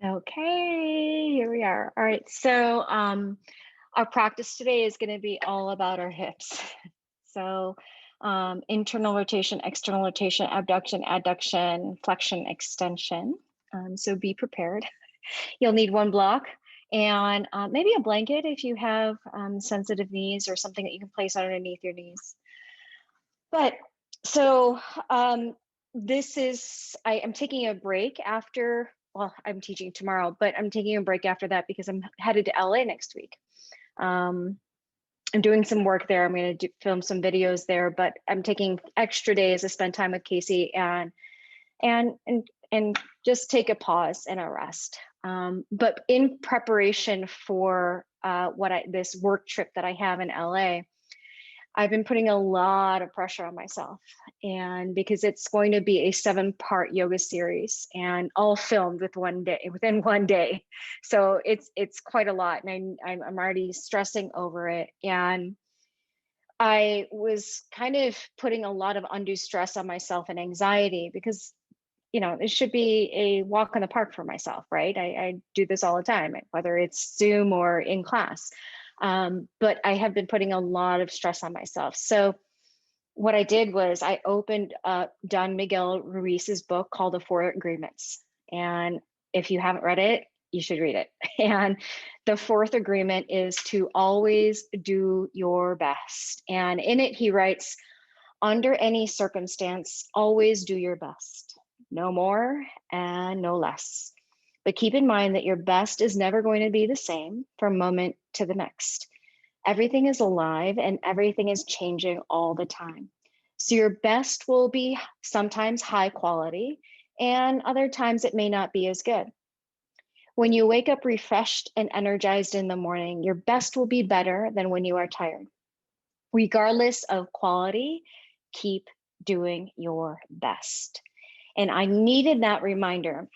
Okay, here we are. All right, so our practice today is going to be all about our hips. So internal rotation, external rotation, abduction, adduction, flexion, extension. So be prepared. You'll need one block and maybe a blanket if you have sensitive knees or something that you can place underneath your knees. But so this is, I am taking a break after, well, I'm teaching tomorrow, but I'm taking a break after that because I'm headed to LA next week. I'm doing some work there. I'm going to film some videos there, but I'm taking extra days to spend time with Casey and just take a pause and a rest. But in preparation for this work trip that I have in LA, I've been putting a lot of pressure on myself, and because it's going to be a 7-part yoga series and all filmed within one day. So it's quite a lot, and I'm already stressing over it. And I was kind of putting a lot of undue stress on myself and anxiety because, it should be a walk in the park for myself, right? I do this all the time, whether it's Zoom or in class. But I have been putting a lot of stress on myself. So what I did was I opened up Don Miguel Ruiz's book called The Four Agreements. And if you haven't read it, you should read it. And the fourth agreement is to always do your best. And in it, he writes, under any circumstance, always do your best. No more and no less. But keep in mind that your best is never going to be the same from moment to the next. Everything is alive and everything is changing all the time. So your best will be sometimes high quality, and other times it may not be as good. When you wake up refreshed and energized in the morning, your best will be better than when you are tired. Regardless of quality, keep doing your best. And I needed that reminder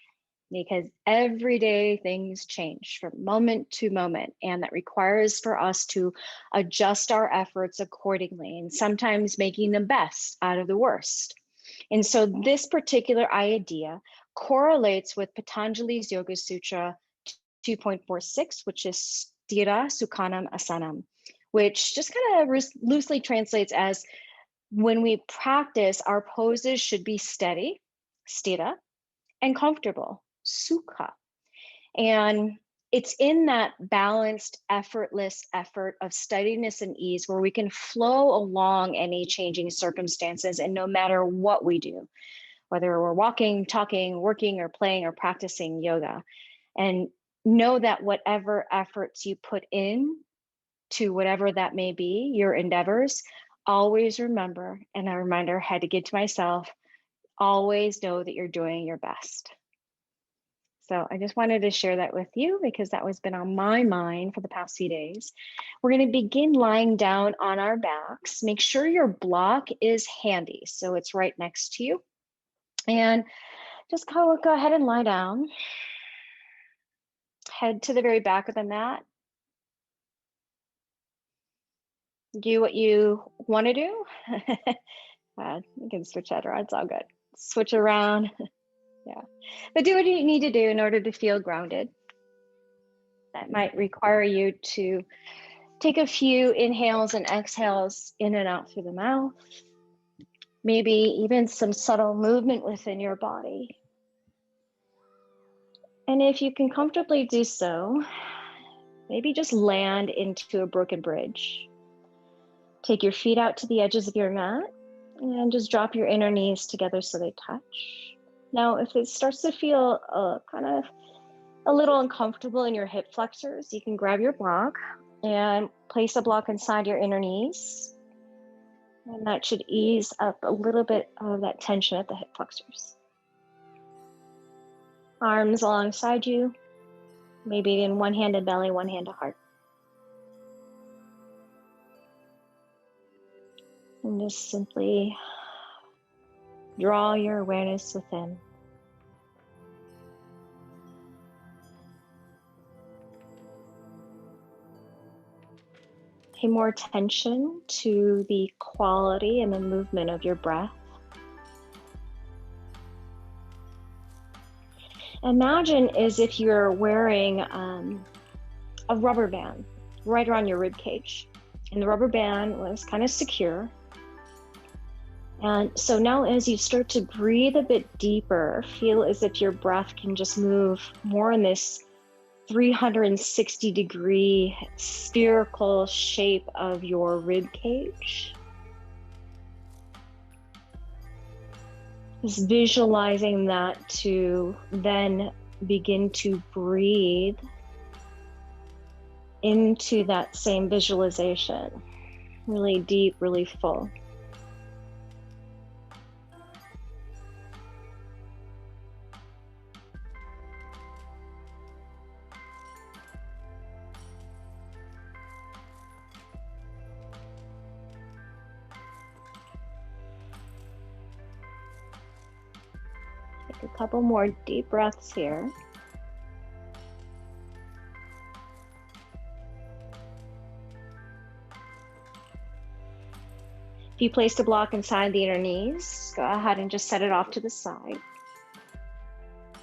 because every day things change from moment to moment, and that requires for us to adjust our efforts accordingly, and sometimes making the best out of the worst. And so this particular idea correlates with Patanjali's Yoga Sutra 2.46, which is Sthira Sukhanam Asanam, which just kind of loosely translates as, when we practice, our poses should be steady, sthira, and comfortable, sukha. And it's in that balanced, effortless effort of steadiness and ease where we can flow along any changing circumstances, and no matter what we do, whether we're walking, talking, working, or playing, or practicing yoga. And know that whatever efforts you put in to whatever that may be, your endeavors, always remember, and a reminder I had to give to myself, always know that you're doing your best. So I just wanted to share that with you because that was been on my mind for the past few days. We're going to begin lying down on our backs. Make sure your block is handy, so it's right next to you. And just go ahead and lie down. Head to the very back of the mat. Do what you want to do. You can switch that around. It's all good. Switch around. Yeah. But do what you need to do in order to feel grounded. That might require you to take a few inhales and exhales in and out through the mouth. Maybe even some subtle movement within your body. And if you can comfortably do so, maybe just land into a broken bridge. Take your feet out to the edges of your mat and just drop your inner knees together so they touch. Now, if it starts to feel kind of a little uncomfortable in your hip flexors, you can grab your block and place a block inside your inner knees. And that should ease up a little bit of that tension at the hip flexors. Arms alongside you, maybe in one hand to belly, one hand to heart. And just simply draw your awareness within. Pay more attention to the quality and the movement of your breath. Imagine as if you're wearing a rubber band right around your rib cage, and the rubber band was kind of secure. And so now as you start to breathe a bit deeper, feel as if your breath can just move more in this 360-degree spherical shape of your rib cage. Just visualizing that to then begin to breathe into that same visualization. Really deep, really full. Take a couple more deep breaths here. If you placed a block inside the inner knees, go ahead and just set it off to the side.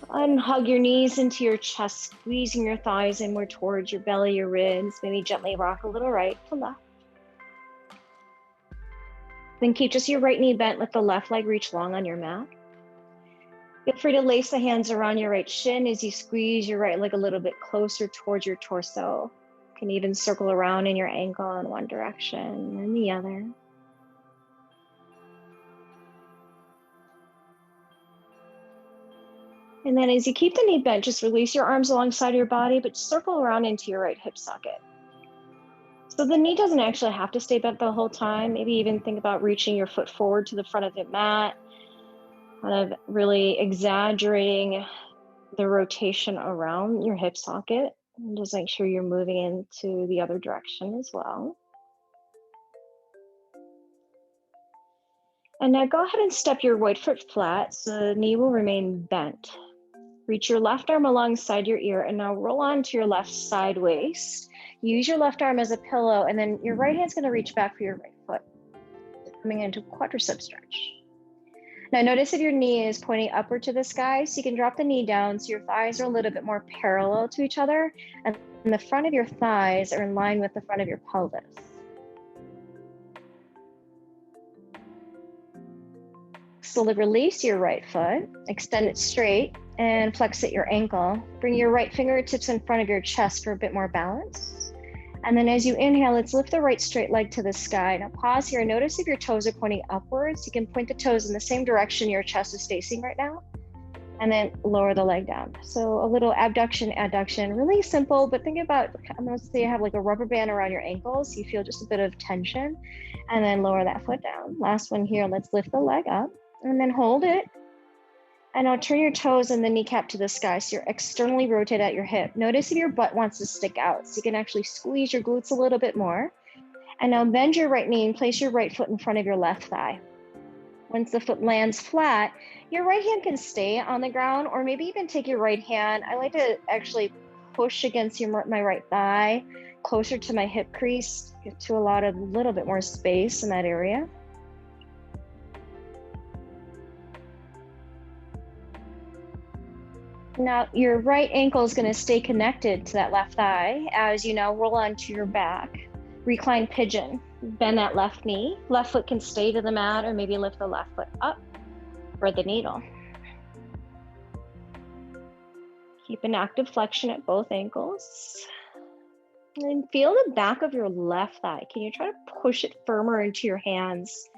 Unhug your knees into your chest, squeezing your thighs inward towards your belly, your ribs. Maybe gently rock a little right to left. Then keep just your right knee bent, let the left leg reach long on your mat. Feel free to lace the hands around your right shin as you squeeze your right leg a little bit closer towards your torso. You can even circle around in your ankle in one direction and the other. And then as you keep the knee bent, just release your arms alongside your body, but circle around into your right hip socket. So the knee doesn't actually have to stay bent the whole time. Maybe even think about reaching your foot forward to the front of the mat, kind of really exaggerating the rotation around your hip socket. And just make sure you're moving into the other direction as well. And now go ahead and step your right foot flat so the knee will remain bent. Reach your left arm alongside your ear and now roll onto your left side waist. Use your left arm as a pillow, and then your right hand's going to reach back for your right foot, coming into quadricep stretch. Now notice if your knee is pointing upward to the sky, so you can drop the knee down so your thighs are a little bit more parallel to each other, and the front of your thighs are in line with the front of your pelvis. Slowly release your right foot, extend it straight, and flex at your ankle. Bring your right fingertips in front of your chest for a bit more balance. And then as you inhale, let's lift the right straight leg to the sky. Now pause here. Notice if your toes are pointing upwards. You can point the toes in the same direction your chest is facing right now. And then lower the leg down. So a little abduction, adduction, really simple, but think about, I'm gonna say you have like a rubber band around your ankles. You feel just a bit of tension, and then lower that foot down. Last one here, let's lift the leg up and then hold it. And now turn your toes and the kneecap to the sky. So you're externally rotate at your hip. Notice if your butt wants to stick out. So you can actually squeeze your glutes a little bit more. And now bend your right knee and place your right foot in front of your left thigh. Once the foot lands flat, your right hand can stay on the ground, or maybe even take your right hand. I like to actually push against my right thigh, closer to my hip crease, to allow a little bit more space in that area. Now your right ankle is going to stay connected to that left thigh as you now roll onto your back. Recline pigeon. Bend that left knee. Left foot can stay to the mat, or maybe lift the left foot up for the needle. Keep an active flexion at both ankles. And feel the back of your left thigh. Can you try to push it firmer into your hands?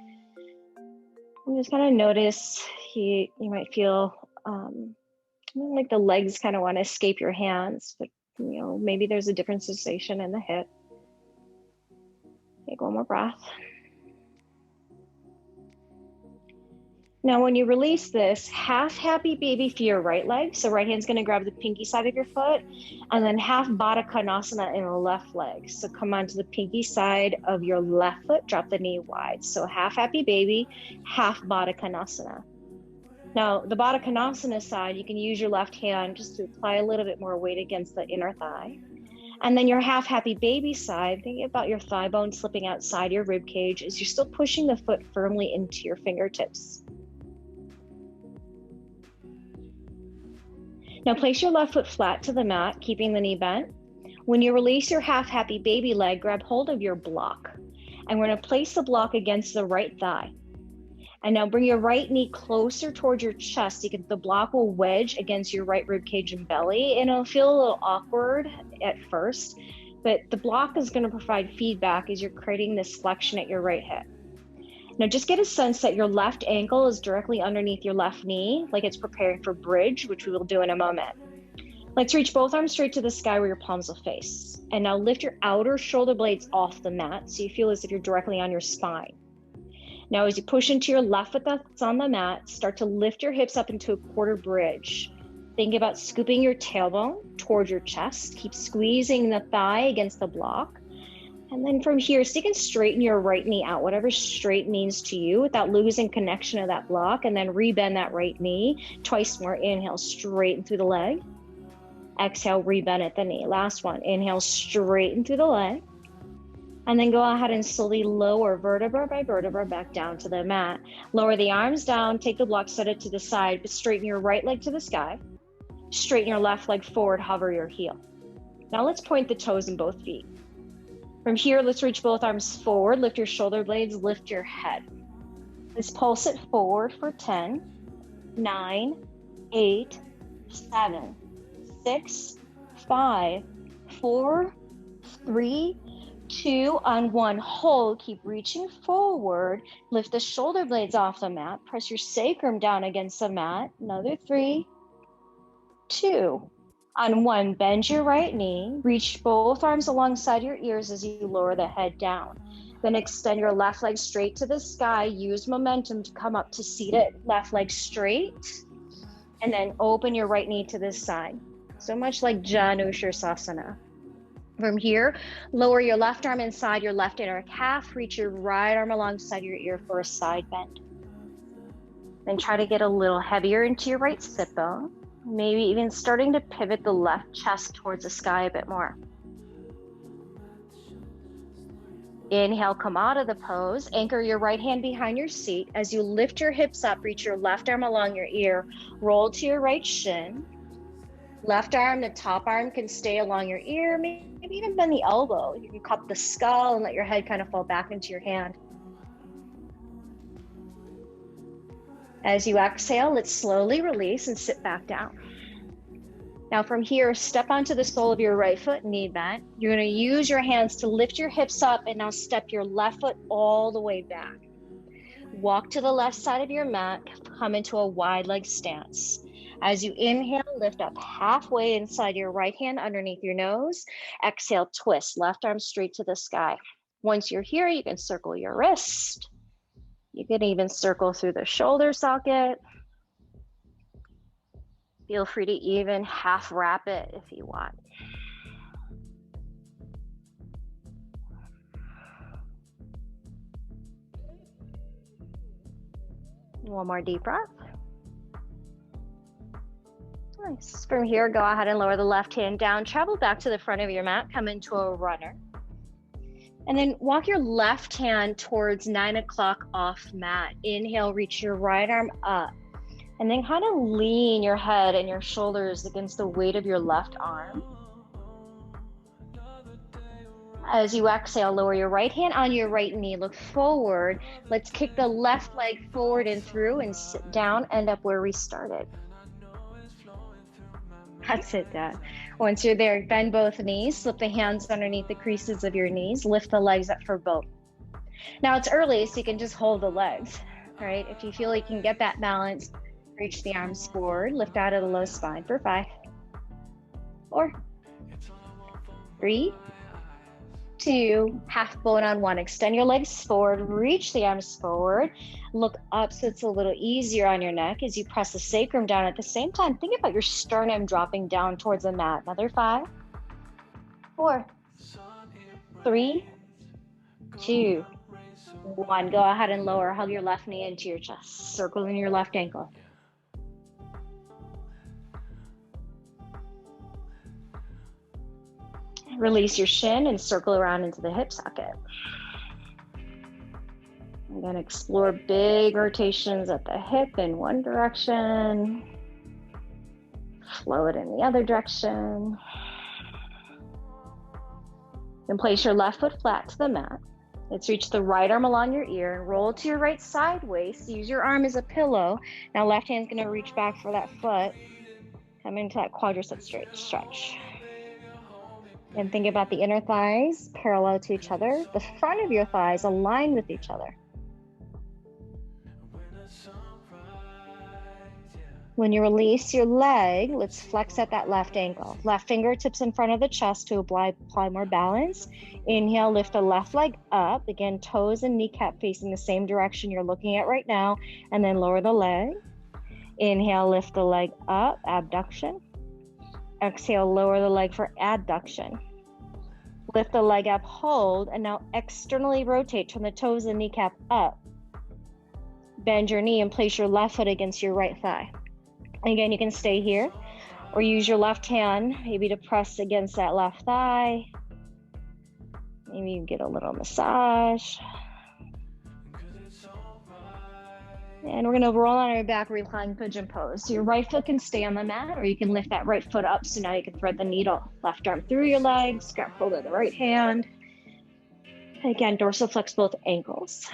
And just kind of notice you might feel like the legs kind of want to escape your hands, but maybe there's a different sensation in the hip. Take one more breath. Now, when you release this, half happy baby for your right leg. So right hand's going to grab the pinky side of your foot, and then half Baddha Konasana in the left leg. So come onto the pinky side of your left foot, drop the knee wide. So half happy baby, half Baddha Konasana. Now, the Baddha Konasana side, you can use your left hand just to apply a little bit more weight against the inner thigh. And then your half happy baby side, think about your thigh bone slipping outside your rib cage as you're still pushing the foot firmly into your fingertips. Now place your left foot flat to the mat, keeping the knee bent. When you release your half happy baby leg, grab hold of your block. And we're gonna place the block against the right thigh. And now bring your right knee closer towards your chest. The block will wedge against your right rib cage and belly, and it'll feel a little awkward at first, but the block is gonna provide feedback as you're creating this flexion at your right hip. Now just get a sense that your left ankle is directly underneath your left knee, like it's preparing for bridge, which we will do in a moment. Let's reach both arms straight to the sky where your palms will face. And now lift your outer shoulder blades off the mat so you feel as if you're directly on your spine. Now as you push into your left foot that's on the mat, start to lift your hips up into a quarter bridge. Think about scooping your tailbone towards your chest. Keep squeezing the thigh against the block. And then from here, so you can straighten your right knee out, whatever straight means to you without losing connection of that block, and then rebend that right knee. Twice more, inhale, straighten through the leg. Exhale, rebend at the knee. Last one, inhale, straighten through the leg. And then go ahead and slowly lower vertebra by vertebra back down to the mat. Lower the arms down, take the block, set it to the side, but straighten your right leg to the sky. Straighten your left leg forward, hover your heel. Now let's point the toes in both feet. From here, let's reach both arms forward, lift your shoulder blades, lift your head. Let's pulse it forward for 10, 9, 8, 7, 6, 5, 4, 3, 2, on 1. Hold, keep reaching forward. Lift the shoulder blades off the mat. Press your sacrum down against the mat. Another 3, 2. On 1, bend your right knee, reach both arms alongside your ears as you lower the head down. Then extend your left leg straight to the sky. Use momentum to come up to seated, left leg straight, and then open your right knee to this side. So much like Janushirasana. From here, lower your left arm inside your left inner calf, reach your right arm alongside your ear for a side bend. Then try to get a little heavier into your right sit bone. Maybe even starting to pivot the left chest towards the sky a bit more. Inhale, come out of the pose. Anchor your right hand behind your seat. As you lift your hips up, reach your left arm along your ear. Roll to your right shin. Left arm, the top arm can stay along your ear. Maybe even bend the elbow. You can cup the skull and let your head kind of fall back into your hand. As you exhale, let's slowly release and sit back down. Now from here, step onto the sole of your right foot, knee bent. You're going to use your hands to lift your hips up and now step your left foot all the way back. Walk to the left side of your mat, come into a wide leg stance. As you inhale, lift up halfway inside your right hand underneath your nose. Exhale, twist, left arm straight to the sky. Once you're here, you can circle your wrist. You can even circle through the shoulder socket. Feel free to even half wrap it if you want. One more deep breath. Nice. From here, go ahead and lower the left hand down. Travel back to the front of your mat. Come into a runner. And then walk your left hand towards 9 o'clock off mat. Inhale, reach your right arm up. And then kind of lean your head and your shoulders against the weight of your left arm. As you exhale, lower your right hand on your right knee. Look forward. Let's kick the left leg forward and through and sit down, end up where we started. That's it, Dad. Once you're there, bend both knees, slip the hands underneath the creases of your knees, lift the legs up for both. Now it's early, so you can just hold the legs, right? If you feel like you can get that balance, reach the arms forward, lift out of the low spine for 5, 4, 3, 2, half bone on 1. Extend your legs forward, reach the arms forward, look up so it's a little easier on your neck as you press the sacrum down. At the same time, think about your sternum dropping down towards the mat. Another 5, 4, 3, 2, 1. Go ahead and lower, hug your left knee into your chest, circling your left ankle. Release your shin and circle around into the hip socket. I'm going to explore big rotations at the hip in one direction. flow it in the other direction. Then place your left foot flat to the mat. Let's reach the right arm along your ear and roll to your right sideways. Use your arm as a pillow. Now left hand's gonna reach back for that foot. Come into that quadricep stretch. And think about the inner thighs parallel to each other. The front of your thighs aligned with each other. When you release your leg, let's flex at that left ankle. Left fingertips in front of the chest to apply more balance. Inhale, lift the left leg up. Again, toes and kneecap facing the same direction you're looking at right now. And then lower the leg. Inhale, lift the leg up, abduction. Exhale, lower the leg for adduction. Lift the leg up, hold, and now externally rotate. Turn the toes and kneecap up. Bend your knee and place your left foot against your right thigh. Again, you can stay here or use your left hand maybe to press against that left thigh. Maybe you get a little massage. And we're gonna roll on our back, reclined pigeon pose. So your right foot can stay on the mat or you can lift that right foot up. So now you can thread the needle. Left arm through your legs, grab hold of the right hand. Again, dorsal flex both ankles.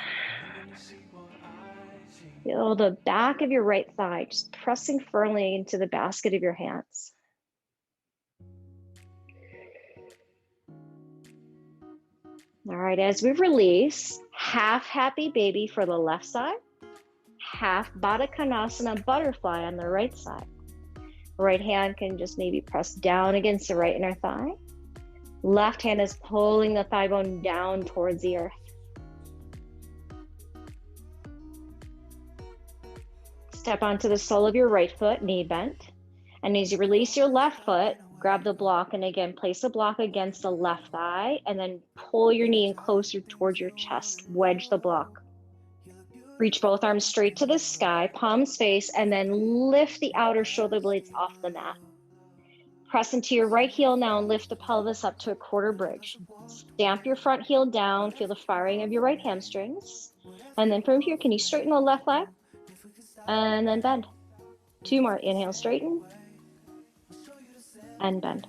Feel the back of your right thigh, just pressing firmly into the basket of your hands. All right, as we release, half happy baby for the left side, half Baddha Konasana butterfly on the right side. Right hand can just maybe press down against the right inner thigh. Left hand is pulling the thigh bone down towards the earth. Step onto the sole of your right foot, knee bent. And as you release your left foot, grab the block and again, place the block against the left thigh and then pull your knee in closer towards your chest, wedge the block. Reach both arms straight to the sky, palms face, and then lift the outer shoulder blades off the mat. Press into your right heel now and lift the pelvis up to a quarter bridge. Stamp your front heel down, feel the firing of your right hamstrings. And then from here, can you straighten the left leg? And then bend. Two more. Inhale, straighten. And bend.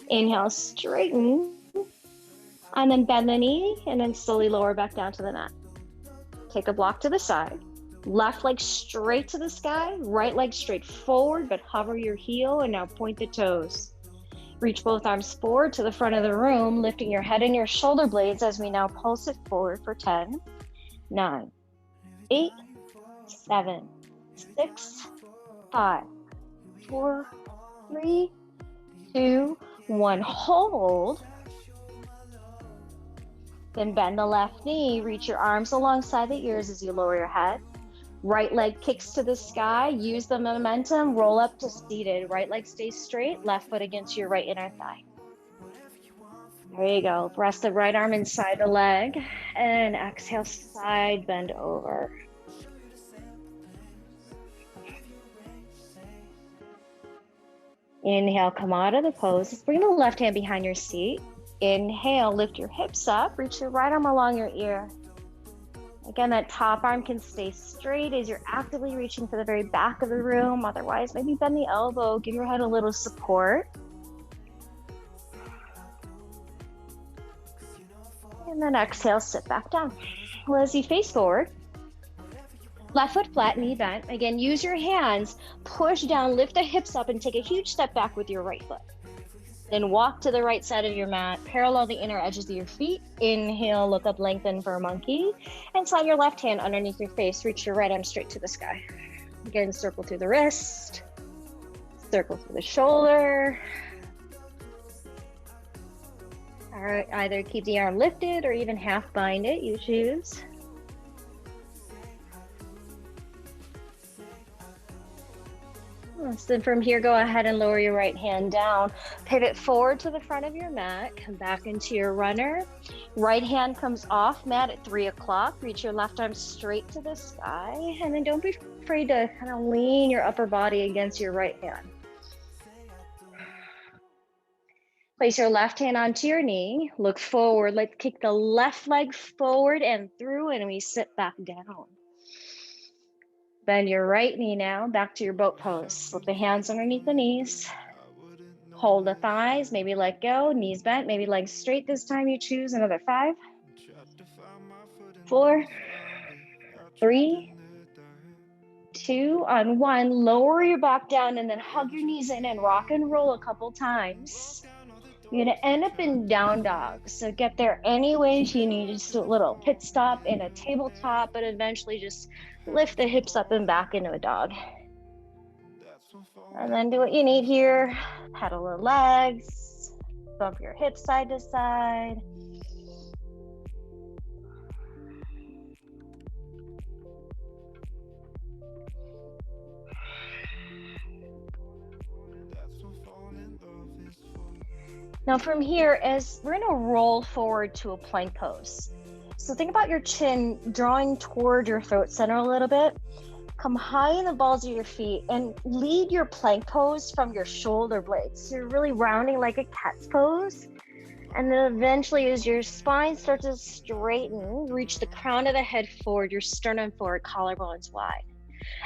Inhale, straighten. And then bend the knee and then slowly lower back down to the mat. Take a block to the side. Left leg straight to the sky. Right leg straight forward, but hover your heel and now point the toes. Reach both arms forward to the front of the room, lifting your head and your shoulder blades as we now pulse it forward for 10, 9, 8, 7, 6, 5, 4, 3, 2, 1. Hold. Then bend the left knee, reach your arms alongside the ears as you lower your head. Right leg kicks to the sky, use the momentum, roll up to seated. Right leg stays straight, left foot against your right inner thigh. There you go. Rest the right arm inside the leg and exhale, side bend over. Inhale, come out of the pose. Let's bring the left hand behind your seat. Inhale, lift your hips up, reach your right arm along your ear. Again, that top arm can stay straight as you're actively reaching for the very back of the room. Otherwise, maybe bend the elbow, give your head a little support. And then exhale, sit back down. Well, as you face forward, left foot flat, knee bent. Again, use your hands, push down, lift the hips up, and take a huge step back with your right foot. Then walk to the right side of your mat, parallel the inner edges of your feet. Inhale, look up, lengthen for a monkey. And slide your left hand underneath your face, reach your right arm straight to the sky. Again, circle through the wrist, circle through the shoulder. All right, either keep the arm lifted or even half bind it, you choose. So then from here, go ahead and lower your right hand down. Pivot forward to the front of your mat. Come back into your runner. Right hand comes off mat at 3 o'clock. Reach your left arm straight to the sky. And then don't be afraid to kind of lean your upper body against your right hand. Place your left hand onto your knee. Look forward. Let's kick the left leg forward and through, and we sit back down. Bend your right knee now, back to your boat pose. Slip the hands underneath the knees. Hold the thighs, maybe let go, knees bent, maybe legs straight this time you choose. Another 5, 4, 3, 2, on 1. Lower your back down and then hug your knees in and rock and roll a couple times. You're gonna end up in down dog. So get there any ways you need. Just a little pit stop in a tabletop, but eventually just lift the hips up and back into a dog. And then do what you need here. Pedal the legs, bump your hips side to side. Now from here, as we're gonna roll forward to a plank pose. So think about your chin drawing toward your throat center a little bit. Come high in the balls of your feet and lead your plank pose from your shoulder blades. So you're really rounding like a cat's pose. And then eventually as your spine starts to straighten, reach the crown of the head forward, your sternum forward, collarbones wide.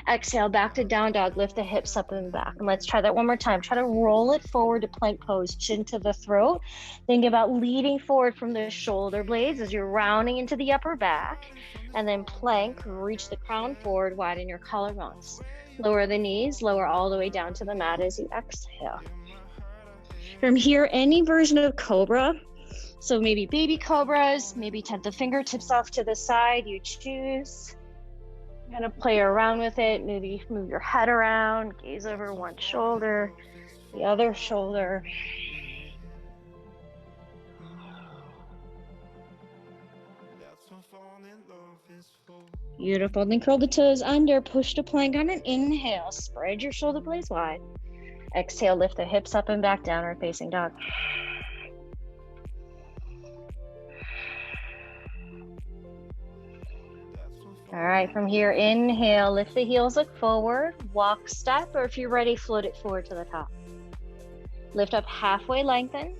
Exhale, back to down dog, lift the hips up and back. And let's try that one more time. Try to roll it forward to plank pose, chin to the throat. Think about leading forward from the shoulder blades as you're rounding into the upper back. And then plank, reach the crown forward, widen your collarbones. Lower the knees, lower all the way down to the mat as you exhale. From here, any version of cobra. So maybe baby cobras, maybe tap the fingertips off to the side, you choose. Kind of play around with it, maybe move your head around, gaze over one shoulder, the other shoulder. Beautiful, then curl the toes under, push to plank on an inhale, spread your shoulder blades wide. Exhale, lift the hips up and back, downward facing dog. All right, from here, inhale, lift the heels, look forward, walk, step, or if you're ready, float it forward to the top. Lift up halfway, lengthen.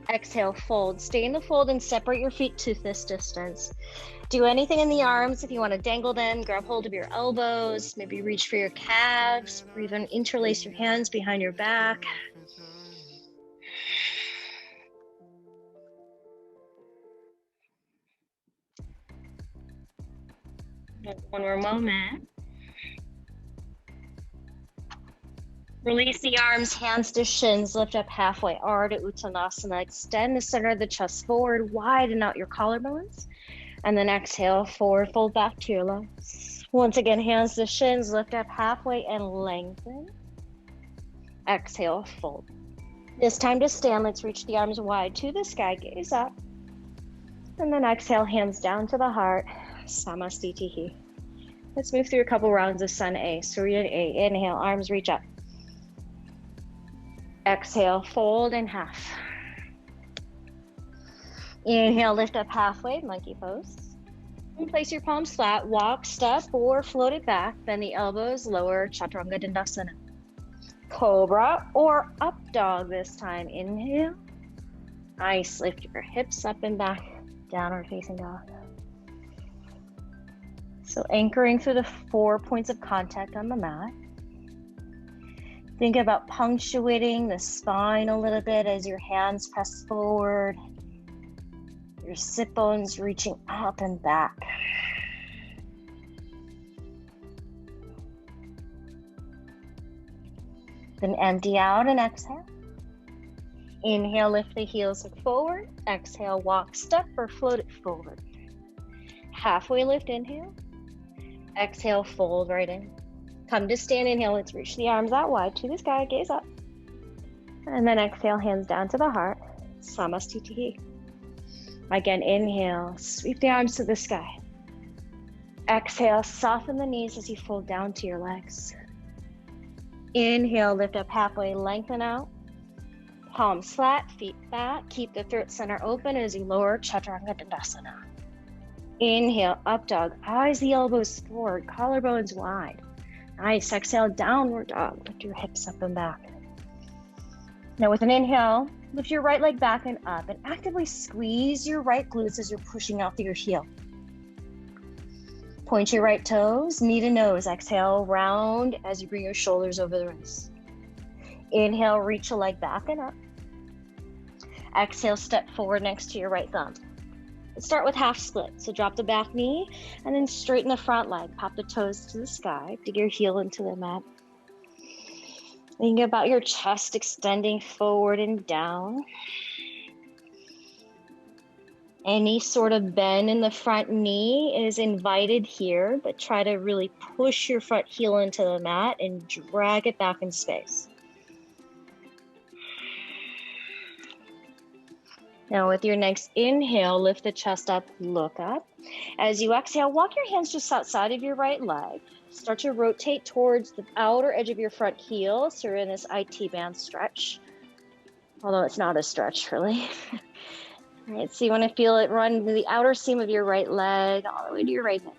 Exhale, fold. Stay in the fold and separate your feet to this distance. Do anything in the arms if you want to dangle them, grab hold of your elbows, maybe reach for your calves, or even interlace your hands behind your back. One more moment. Release the arms, hands to shins, lift up halfway, Ardha Uttanasana. Extend the center of the chest forward, widen out your collarbones. And then exhale, forward fold back to your lungs. Once again, hands to shins, lift up halfway and lengthen. Exhale, fold. This time to stand, let's reach the arms wide to the sky, gaze up. And then exhale, hands down to the heart, Samastitihi. Let's move through a couple rounds of Sun A, Surya A. Inhale, arms reach up. Exhale, fold in half. Inhale, lift up halfway, monkey pose. And place your palms flat, walk, step, or float it back. Bend the elbows, lower Chaturanga Dandasana. Cobra or up dog this time. Inhale. Nice, lift your hips up and back, downward facing dog. So anchoring through the 4 points of contact on the mat. Think about punctuating the spine a little bit as your hands press forward. Your sit bones reaching up and back. Then empty out and exhale. Inhale, lift the heels, look forward. Exhale, walk, step, or float it forward. Halfway lift, inhale. Exhale, fold right in. Come to stand, inhale, let's reach the arms out wide to the sky, gaze up. And then exhale, hands down to the heart, Samastitihi. Again, inhale, sweep the arms to the sky. Exhale, soften the knees as you fold down to your legs. Inhale, lift up halfway, lengthen out. Palms flat, feet back. Keep the throat center open as you lower Chaturanga Dandasana. Inhale, up dog, eyes the elbows forward, collarbones wide. Nice, exhale, downward dog. Lift your hips up and back. Now with an inhale, lift your right leg back and up and actively squeeze your right glutes as you're pushing out through your heel. Point your right toes, knee to nose. Exhale, round as you bring your shoulders over the wrists. Inhale, reach a leg back and up. Exhale, step forward next to your right thumb. Let's start with half split. So drop the back knee and then straighten the front leg. Pop the toes to the sky. Dig your heel into the mat. Think about your chest extending forward and down. Any sort of bend in the front knee is invited here, but try to really push your front heel into the mat and drag it back in space. Now with your next inhale, lift the chest up, look up. As you exhale, walk your hands just outside of your right leg. Start to rotate towards the outer edge of your front heel, so you're in this IT band stretch. Although it's not a stretch, really. All right, so you want to feel it run to the outer seam of your right leg, all the way to your right hip.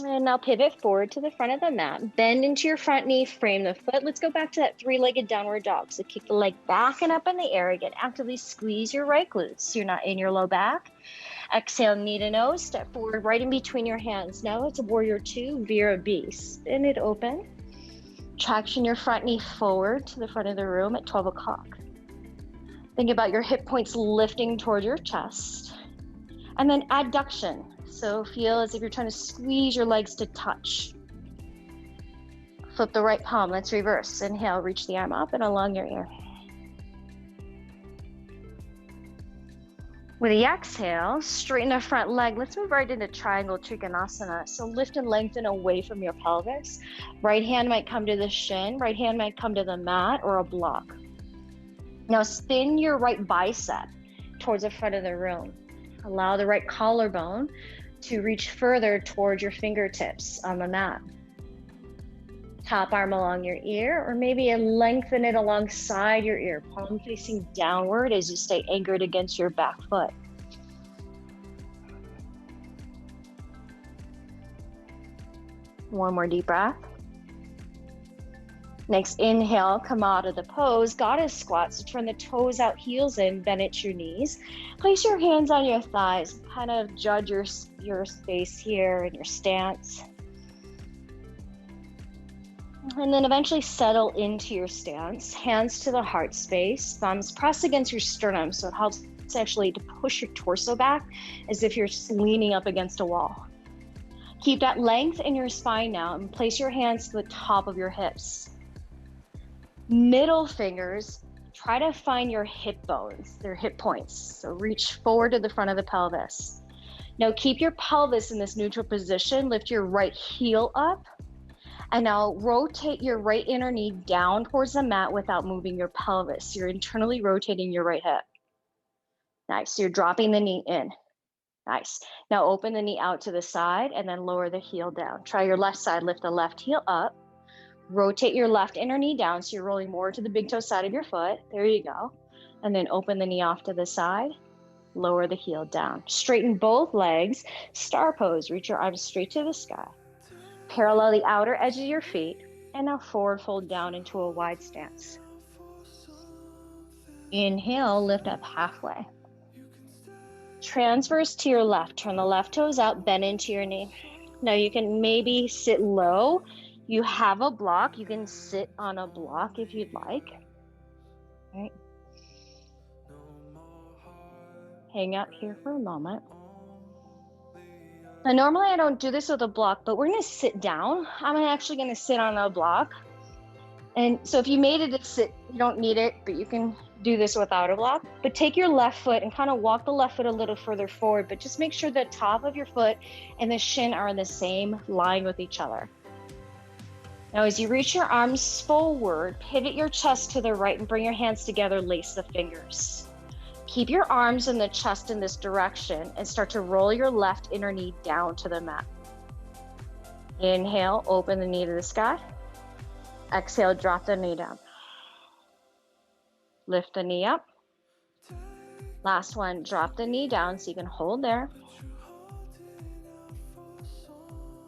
And now pivot forward to the front of the mat. Bend into your front knee, frame the foot. Let's go back to that three-legged downward dog. So kick the leg back and up in the air. Again, actively squeeze your right glutes so you're not in your low back. Exhale, knee to nose. Step forward right in between your hands. Now it's a warrior two, Vera B. Spin it open. Traction your front knee forward to the front of the room at 12 o'clock. Think about your hip points lifting toward your chest. And then adduction. So feel as if you're trying to squeeze your legs to touch. Flip the right palm. Let's reverse. Inhale, reach the arm up and along your ear. With the exhale, straighten the front leg. Let's move right into triangle trikonasana. So lift and lengthen away from your pelvis. Right hand might come to the shin. Right hand might come to the mat or a block. Now spin your right bicep towards the front of the room. Allow the right collarbone to reach further towards your fingertips on the mat. Top arm along your ear, or maybe lengthen it alongside your ear, palm facing downward as you stay anchored against your back foot. One more deep breath. Next, inhale, come out of the pose, goddess squat. So turn the toes out, heels in, bend at your knees. Place your hands on your thighs, kind of judge your space here and your stance. And then eventually settle into your stance. Hands to the heart space, thumbs press against your sternum. So it helps actually to push your torso back as if you're leaning up against a wall. Keep that length in your spine now and place your hands to the top of your hips. Middle fingers, try to find your hip bones, their hip points. So reach forward to the front of the pelvis. Now keep your pelvis in this neutral position. Lift your right heel up. And now rotate your right inner knee down towards the mat without moving your pelvis. You're internally rotating your right hip. Nice. So you're dropping the knee in. Nice. Now open the knee out to the side and then lower the heel down. Try your left side. Lift the left heel up. Rotate your left inner knee down so you're rolling more to the big toe side of your foot. There you go. And then open the knee off to the side. Lower the heel down. Straighten both legs. Star pose. Reach your arms straight to the sky. Parallel the outer edge of your feet. And now forward fold down into a wide stance. Inhale, lift up halfway. Transverse to your left. Turn the left toes out, bend into your knee. Now you can maybe sit low. You have a block. You can sit on a block if you'd like. All right. Hang out here for a moment. Now, normally I don't do this with a block, but we're going to sit down. I'm actually going to sit on a block. And so if you made it to sit, you don't need it, but you can do this without a block. But take your left foot and kind of walk the left foot a little further forward, but just make sure the top of your foot and the shin are in the same line with each other. Now, as you reach your arms forward, pivot your chest to the right and bring your hands together, lace the fingers. Keep your arms and the chest in this direction and start to roll your left inner knee down to the mat. Inhale, open the knee to the sky. Exhale, drop the knee down. Lift the knee up. Last one, drop the knee down so you can hold there.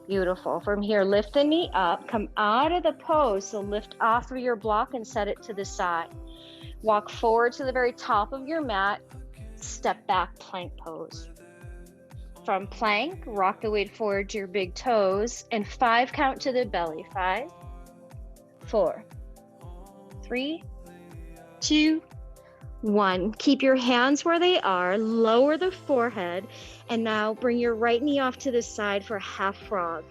Beautiful. From here, lift the knee up, come out of the pose. So lift off of your block and set it to the side. Walk forward to the very top of your mat. Step back, plank pose. From plank, rock the weight forward to your big toes, and 5 count to the belly. 5, 4, 3, 2, 1. Keep your hands where they are, lower the forehead, and now bring your right knee off to the side for half frog,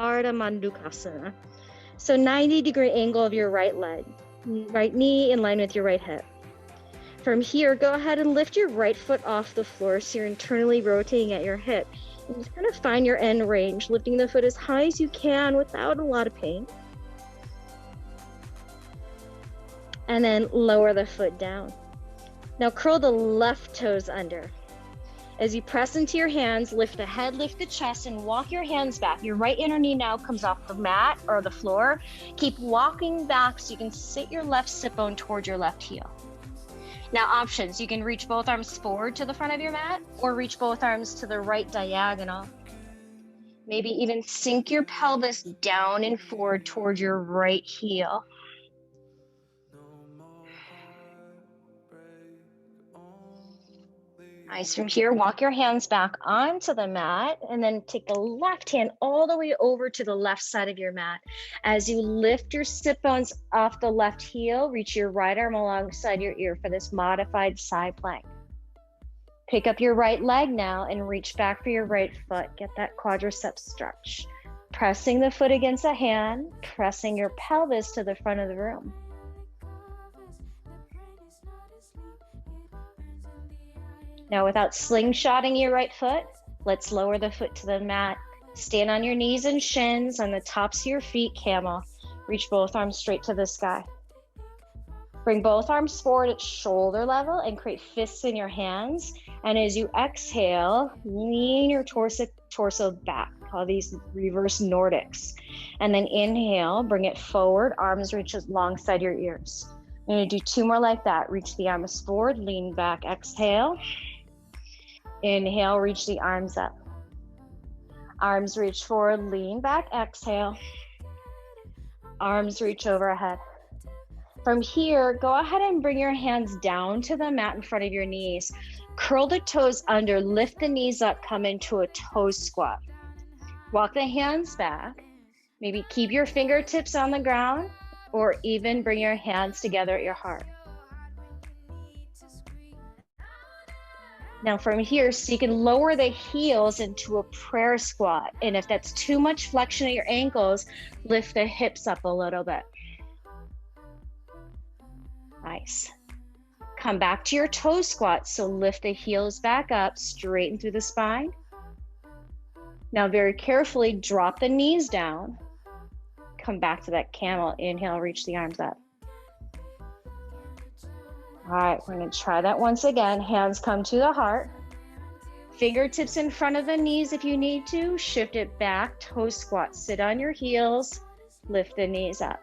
Ardha Mandukasana. So 90-degree angle of your right leg, right knee in line with your right hip. From here, go ahead and lift your right foot off the floor so you're internally rotating at your hip. And just kind of find your end range, lifting the foot as high as you can without a lot of pain. And then lower the foot down. Now curl the left toes under. As you press into your hands, lift the head, lift the chest, and walk your hands back. Your right inner knee now comes off the mat or the floor. Keep walking back so you can sit your left sit bone towards your left heel. Now options, you can reach both arms forward to the front of your mat or reach both arms to the right diagonal. Maybe even sink your pelvis down and forward towards your right heel. Nice. From here, walk your hands back onto the mat and then take the left hand all the way over to the left side of your mat. As you lift your sit bones off the left heel, reach your right arm alongside your ear for this modified side plank. Pick up your right leg now and reach back for your right foot. Get that quadricep stretch. Pressing the foot against the hand, pressing your pelvis to the front of the room. Now, without slingshotting your right foot, let's lower the foot to the mat. Stand on your knees and shins on the tops of your feet, camel. Reach both arms straight to the sky. Bring both arms forward at shoulder level and create fists in your hands. And as you exhale, lean your torso back. Call these reverse Nordics. And then inhale, bring it forward, arms reach alongside your ears. I'm gonna do 2 more like that. Reach the arms forward, lean back, exhale. Inhale, reach the arms up. Arms reach forward, lean back, exhale. Arms reach overhead. From here, go ahead and bring your hands down to the mat in front of your knees. Curl the toes under, lift the knees up, come into a toe squat. Walk the hands back. Maybe keep your fingertips on the ground or even bring your hands together at your heart. Now from here, so you can lower the heels into a prayer squat. And if that's too much flexion at your ankles, lift the hips up a little bit. Nice. Come back to your toe squat. So lift the heels back up, straighten through the spine. Now very carefully drop the knees down. Come back to that camel. Inhale, reach the arms up. All right, we're gonna try that once again. Hands come to the heart. Fingertips in front of the knees if you need to. Shift it back, toe squat. Sit on your heels, lift the knees up.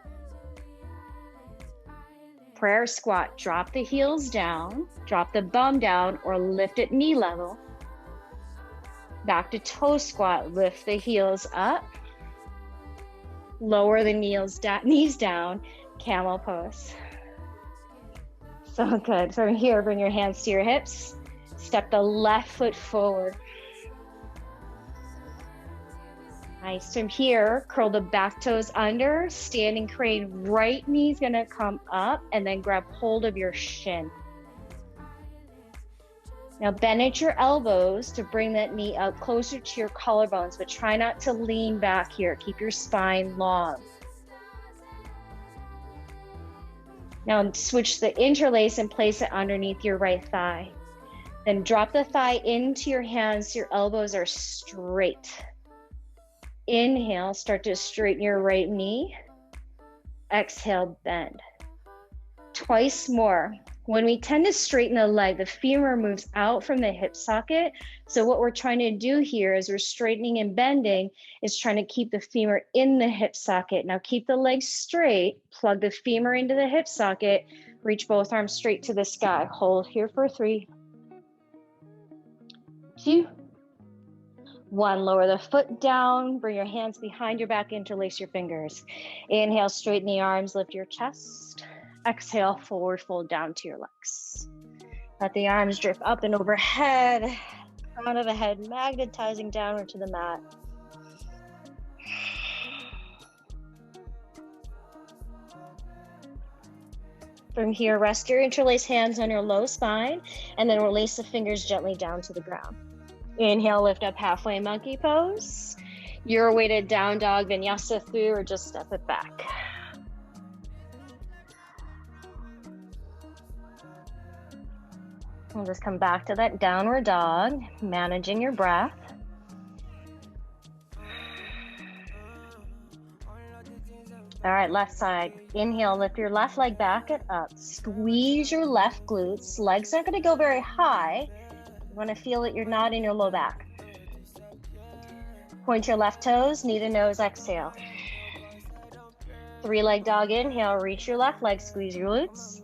Prayer squat, drop the heels down, drop the bum down or lift at knee level. Back to toe squat, lift the heels up. Lower the knees down, camel pose. So good. From here, bring your hands to your hips. Step the left foot forward. Nice. From here, curl the back toes under, standing crane. Right knee's gonna come up and then grab hold of your shin. Now bend at your elbows to bring that knee out closer to your collarbones, but try not to lean back here. Keep your spine long. Now switch the interlace and place it underneath your right thigh. Then drop the thigh into your hands so your elbows are straight. Inhale, start to straighten your right knee. Exhale, bend. Twice more. When we tend to straighten the leg, the femur moves out from the hip socket. So what we're trying to do here as we're straightening and bending is trying to keep the femur in the hip socket. Now keep the legs straight, plug the femur into the hip socket, reach both arms straight to the sky. Hold here for 3, 2, 1. Lower the foot down, bring your hands behind your back, interlace your fingers. Inhale, straighten the arms, lift your chest. Exhale, forward fold down to your legs. Let the arms drift up and overhead. Crown of the head magnetizing downward to the mat. From here, rest your interlaced hands on your low spine, and then release the fingers gently down to the ground. Inhale, lift up halfway monkey pose. Your weighted down dog vinyasa through, or just step it back. We'll just come back to that downward dog, managing your breath. All right, left side. Inhale, lift your left leg back and up. Squeeze your left glutes. Legs aren't going to go very high. You want to feel that you're not in your low back. Point your left toes, knee to nose, exhale. 3-leg dog, inhale, reach your left leg, squeeze your glutes.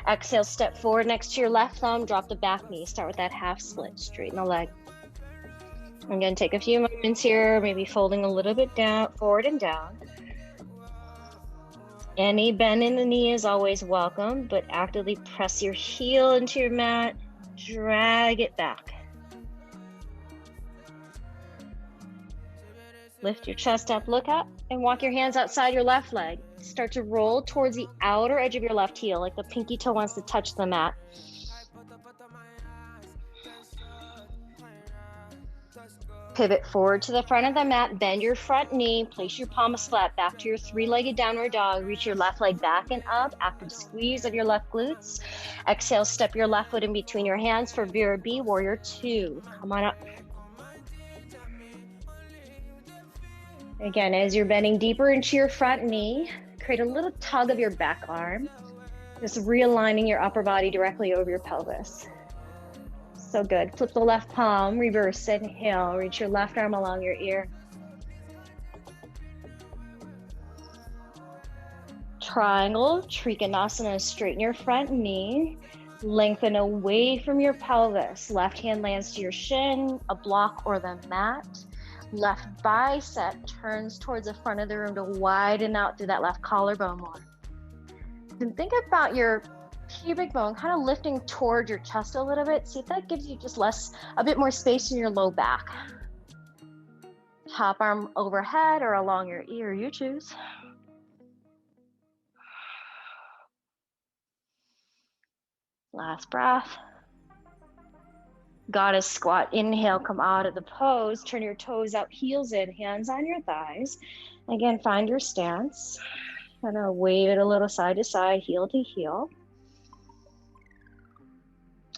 Exhale, step forward next to your left thumb, drop the back knee. Start with that half split, straighten the leg. I'm going to take a few moments here, maybe folding a little bit down, forward and down. Any bend in the knee is always welcome, but actively press your heel into your mat, drag it back. Lift your chest up, look up, and walk your hands outside your left leg. Start to roll towards the outer edge of your left heel, like the pinky toe wants to touch the mat. Pivot forward to the front of the mat, bend your front knee, place your palms flat back to your 3-legged downward dog, reach your left leg back and up, active squeeze of your left glutes. Exhale, step your left foot in between your hands for BRB, Warrior 2. Come on up. Again, as you're bending deeper into your front knee, create a little tug of your back arm, just realigning your upper body directly over your pelvis. So good. Flip the left palm, reverse, inhale, reach your left arm along your ear. Triangle, Trikonasana, straighten your front knee, lengthen away from your pelvis. Left hand lands to your shin, a block or the mat. Left bicep turns towards the front of the room to widen out through that left collarbone more. And think about your pubic bone kind of lifting toward your chest a little bit. See if that gives you just a bit more space in your low back. Top arm overhead or along your ear, you choose. Last breath. Goddess squat. Inhale, come out of the pose. Turn your toes out, heels in, hands on your thighs. Again, find your stance. Kind of wave it a little side to side, heel to heel.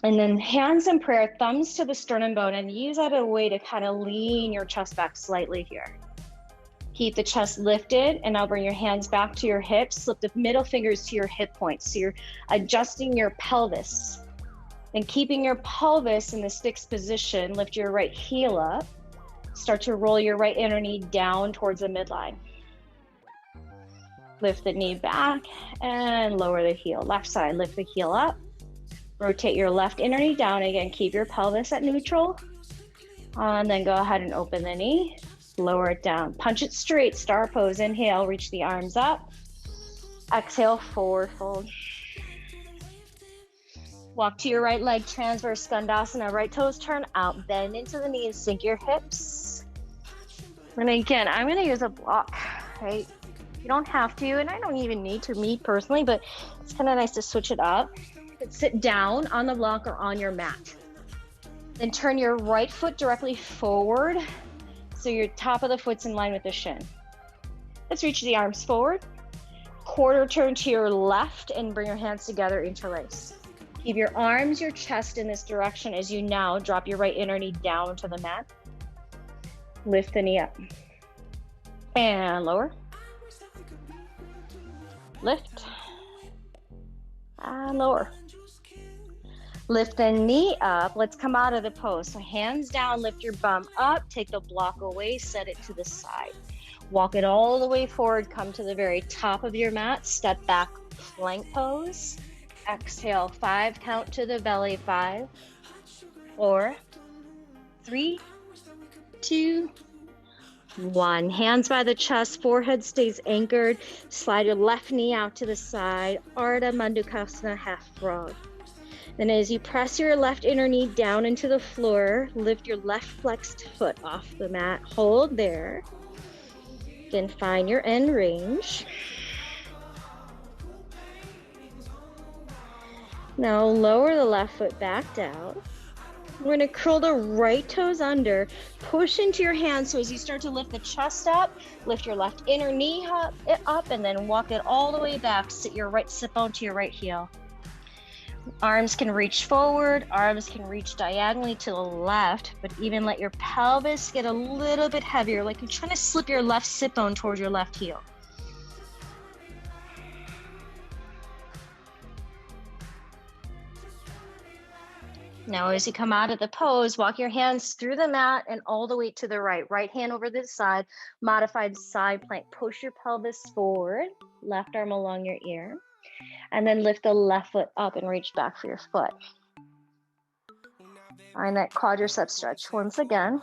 And then hands in prayer, thumbs to the sternum bone, and use that as a way to kind of lean your chest back slightly here. Keep the chest lifted, and now bring your hands back to your hips. Slip the middle fingers to your hip points. So you're adjusting your pelvis. And keeping your pelvis in this fixed position, lift your right heel up. Start to roll your right inner knee down towards the midline. Lift the knee back and lower the heel. Left side, lift the heel up. Rotate your left inner knee down. Again, keep your pelvis at neutral. And then go ahead and open the knee. Lower it down. Punch it straight, star pose. Inhale, reach the arms up. Exhale, forward fold. Walk to your right leg, transverse skandasana. Right toes turn out, bend into the knees, sink your hips. And again, I'm going to use a block, right? You don't have to, and I don't even need to, me personally, but it's kind of nice to switch it up. Sit down on the block or on your mat. Then turn your right foot directly forward, so your top of the foot's in line with the shin. Let's reach the arms forward. Quarter turn to your left and bring your hands together, interlace. Keep your arms, your chest in this direction as you now drop your right inner knee down to the mat. Lift the knee up. And lower. Lift. And lower. Lift the knee up. Let's come out of the pose. So hands down, lift your bum up, take the block away, set it to the side. Walk it all the way forward, come to the very top of your mat, step back, plank pose. Exhale, 5, count to the belly, 5, 4, 3, 2, 1. Hands by the chest, forehead stays anchored. Slide your left knee out to the side, Ardha Mandukasana, half frog. Then as you press your left inner knee down into the floor, lift your left flexed foot off the mat. Hold there. Then find your end range. Now lower the left foot back down. We're going to curl the right toes under, push into your hands. So as you start to lift the chest up, lift your left inner knee up, and then walk it all the way back. Sit your right sit bone to your right heel. Arms can reach forward, arms can reach diagonally to the left, but even let your pelvis get a little bit heavier, like you're trying to slip your left sit bone towards your left heel. Now, as you come out of the pose, walk your hands through the mat and all the way to the right. Right hand over the side, modified side plank. Push your pelvis forward, left arm along your ear, and then lift the left foot up and reach back for your foot. Find that quadricep stretch once again.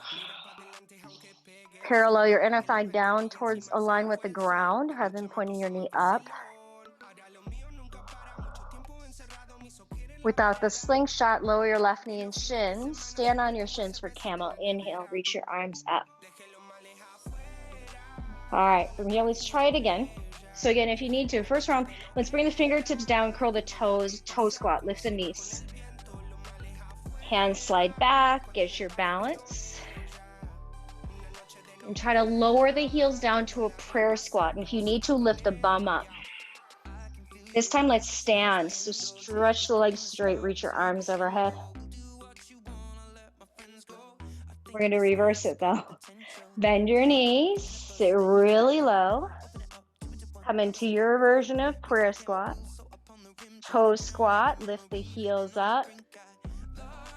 Parallel your inner thigh down towards align with the ground rather than pointing your knee up. Without the slingshot, lower your left knee and shins. Stand on your shins for camel. Inhale, reach your arms up. All right, from here, let's try it again. So again, if you need to, first round, let's bring the fingertips down, curl the toes, toe squat, lift the knees. Hands slide back, get your balance. And try to lower the heels down to a prayer squat. And if you need to, lift the bum up. This time, let's stand. So stretch the legs straight, reach your arms overhead. We're going to reverse it though. Bend your knees, sit really low. Come into your version of prayer squat. Toe squat, lift the heels up.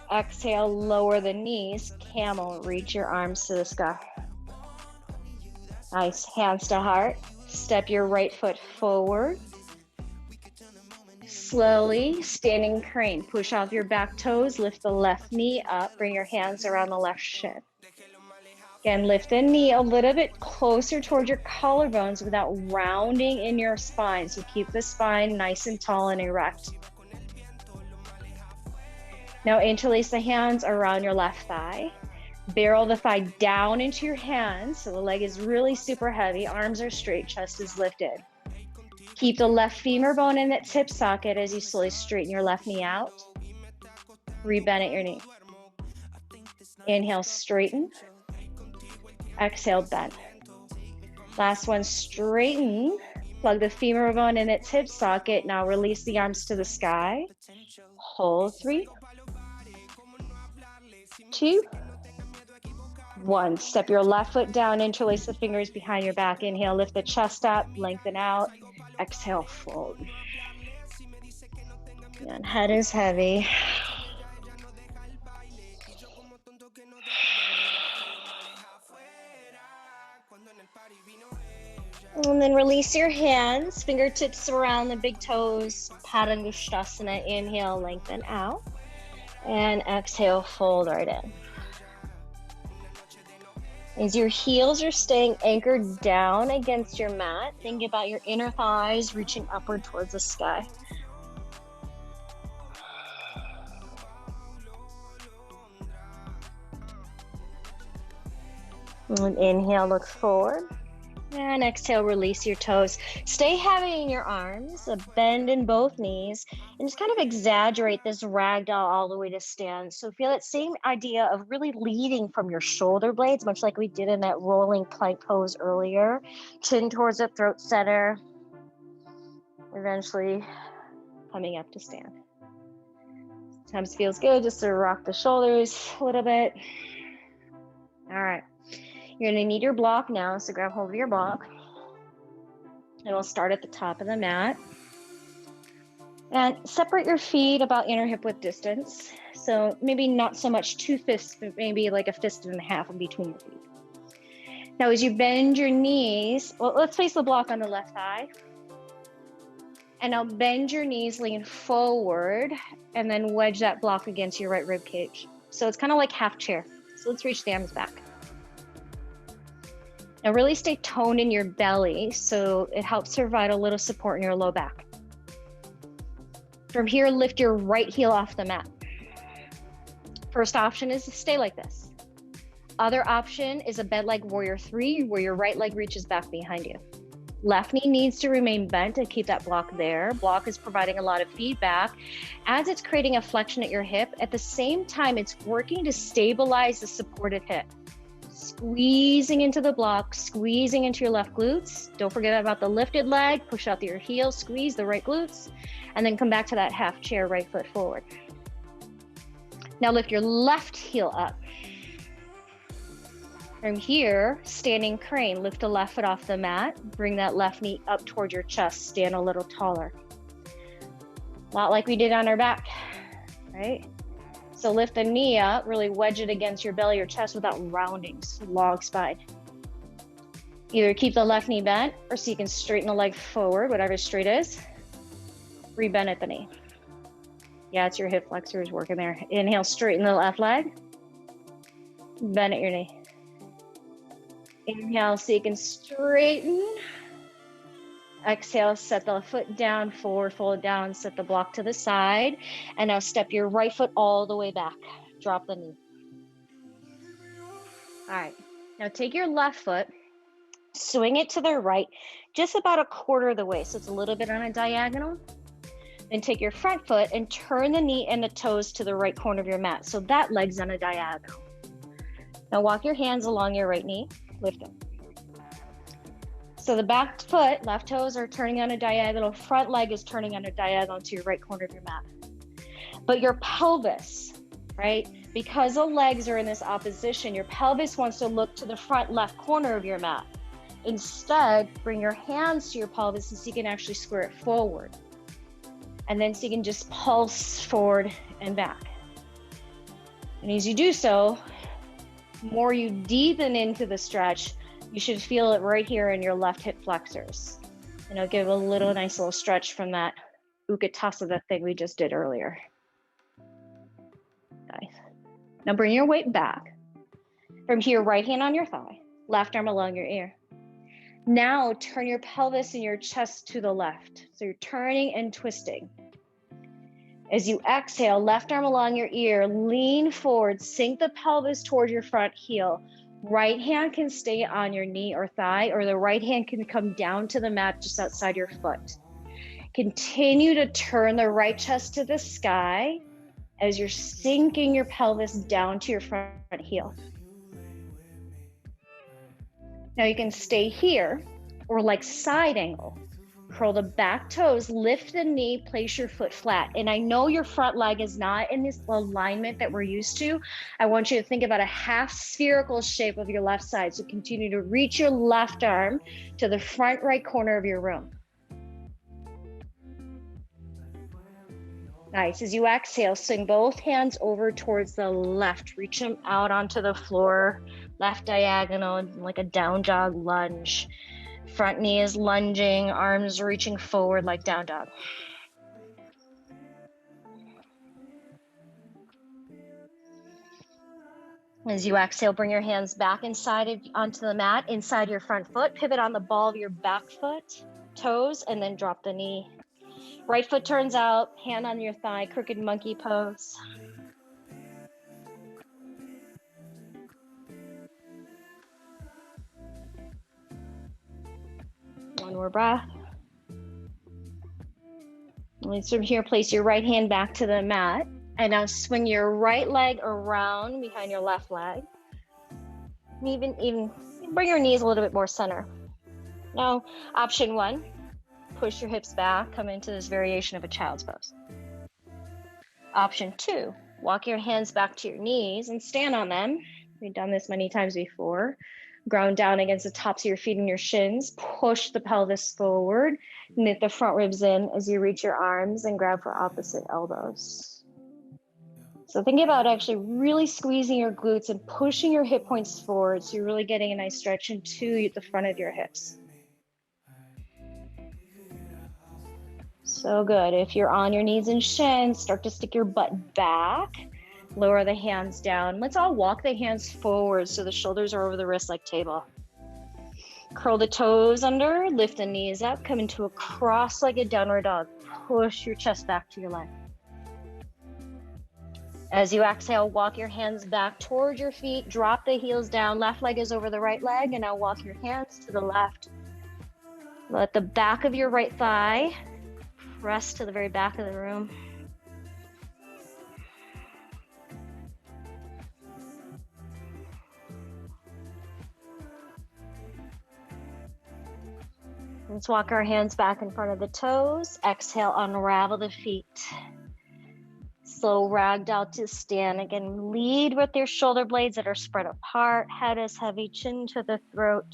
Exhale, lower the knees. Camel, reach your arms to the sky. Nice, hands to heart. Step your right foot forward. Slowly, standing crane. Push off your back toes, lift the left knee up, bring your hands around the left shin. Again, lift the knee a little bit closer towards your collarbones without rounding in your spine. So keep the spine nice and tall and erect. Now interlace the hands around your left thigh. Barrel the thigh down into your hands so the leg is really super heavy. Arms are straight, chest is lifted. Keep the left femur bone in its hip socket as you slowly straighten your left knee out. Rebend at your knee. Inhale, straighten. Exhale, bend. Last one, straighten. Plug the femur bone in its hip socket. Now release the arms to the sky. Hold 3, 2, 1. Step your left foot down, interlace the fingers behind your back. Inhale, lift the chest up, lengthen out. Exhale, fold. And head is heavy. And then release your hands, fingertips around the big toes, Padangusthasana. Inhale, lengthen out. And exhale, fold right in. As your heels are staying anchored down against your mat, think about your inner thighs reaching upward towards the sky. And inhale, look forward. And exhale, release your toes. Stay heavy in your arms, a bend in both knees, and just kind of exaggerate this ragdoll all the way to stand. So feel that same idea of really leading from your shoulder blades, much like we did in that rolling plank pose earlier. Chin towards the throat center, eventually coming up to stand. Sometimes feels good just to rock the shoulders a little bit. All right. You're gonna need your block now, so grab hold of your block. And we'll start at the top of the mat. And separate your feet about inner hip width distance. So maybe not so much 2 fists, but maybe like a fist and a half in between your feet. Now as you bend your knees, well, let's place the block on the left thigh. And now bend your knees, lean forward, and then wedge that block against your right rib cage. So it's kind of like half chair. So let's reach the arms back. Now really stay toned in your belly so it helps provide a little support in your low back. From here, lift your right heel off the mat. First option is to stay like this. Other option is a bed leg warrior 3, where your right leg reaches back behind you. Left knee needs to remain bent to keep that block there. Block is providing a lot of feedback as it's creating a flexion at your hip. At the same time, it's working to stabilize the supported hip. Squeezing into the block, squeezing into your left glutes. Don't forget about the lifted leg. Push out your heel, squeeze the right glutes, and then come back to that half chair, right foot forward. Now lift your left heel up. From here, standing crane, lift the left foot off the mat, bring that left knee up towards your chest, stand a little taller. A lot like we did on our back, right? So lift the knee up, really wedge it against your belly or chest without rounding, so long spine. Either keep the left knee bent, or so you can straighten the leg forward, whatever straight is. Rebend at the knee. Yeah, it's your hip flexors working there. Inhale, straighten the left leg. Bend at your knee. Inhale, so you can straighten. Exhale, set the foot down, forward fold down, set the block to the side. And now step your right foot all the way back. Drop the knee. All right, now take your left foot, swing it to the right, just about a quarter of the way. So it's a little bit on a diagonal. Then take your front foot and turn the knee and the toes to the right corner of your mat. So that leg's on a diagonal. Now walk your hands along your right knee, lift them. So the back foot, left toes are turning on a diagonal, front leg is turning on a diagonal to your right corner of your mat. But your pelvis, right? Because the legs are in this opposition, your pelvis wants to look to the front left corner of your mat. Instead, bring your hands to your pelvis so you can actually square it forward. And then so you can just pulse forward and back. And as you do so, the more you deepen into the stretch, you should feel it right here in your left hip flexors. And it'll give a little nice little stretch from that Utkatasana thing we just did earlier. Nice. Now bring your weight back. From here, right hand on your thigh, left arm along your ear. Now turn your pelvis and your chest to the left. So you're turning and twisting. As you exhale, left arm along your ear, lean forward, sink the pelvis toward your front heel. Right hand can stay on your knee or thigh, or the right hand can come down to the mat just outside your foot. Continue to turn the right chest to the sky as you're sinking your pelvis down to your front heel. Now you can stay here or like side angle. Curl the back toes, lift the knee, place your foot flat. And I know your front leg is not in this alignment that we're used to. I want you to think about a half spherical shape of your left side. So continue to reach your left arm to the front right corner of your room. Nice. As you exhale, swing both hands over towards the left. Reach them out onto the floor, left diagonal, like a down dog lunge. Front knee is lunging, arms reaching forward like down dog. As you exhale, bring your hands back onto the mat, inside your front foot. Pivot on the ball of your back foot, toes, and then drop the knee. Right foot turns out, hand on your thigh, crooked monkey pose. One more breath. And from here, place your right hand back to the mat. And now swing your right leg around behind your left leg. Even bring your knees a little bit more center. Now, option one, push your hips back, come into this variation of a child's pose. Option two, walk your hands back to your knees and stand on them. We've done this many times before. Ground down against the tops of your feet and your shins. Push the pelvis forward. Knit the front ribs in as you reach your arms and grab for opposite elbows. So think about actually really squeezing your glutes and pushing your hip points forward so you're really getting a nice stretch into the front of your hips. So good. If you're on your knees and shins, start to stick your butt back. Lower the hands down. Let's all walk the hands forward so the shoulders are over the wrists like table. Curl the toes under, lift the knees up, come into a cross-legged downward dog. Push your chest back to your leg. As you exhale, walk your hands back towards your feet, drop the heels down, left leg is over the right leg, and now walk your hands to the left. Let the back of your right thigh press to the very back of the room. Let's walk our hands back in front of the toes. Exhale, unravel the feet. Slow ragdoll to stand. Again, lead with your shoulder blades that are spread apart. Head is heavy, chin to the throat.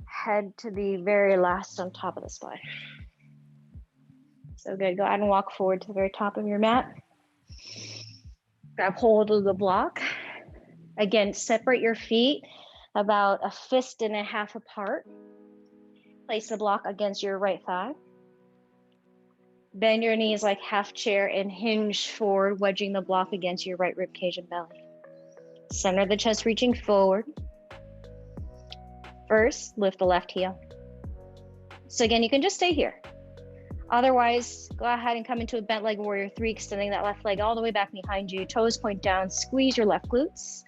Head to the very last on top of the spine. So good. Go ahead and walk forward to the very top of your mat. Grab hold of the block. Again, separate your feet about a fist and a half apart. Place the block against your right thigh. Bend your knees like half chair and hinge forward, wedging the block against your right rib cage and belly. Center the chest, reaching forward. First, lift the left heel. So again, you can just stay here. Otherwise, go ahead and come into a bent leg warrior 3, extending that left leg all the way back behind you. Toes point down, squeeze your left glutes.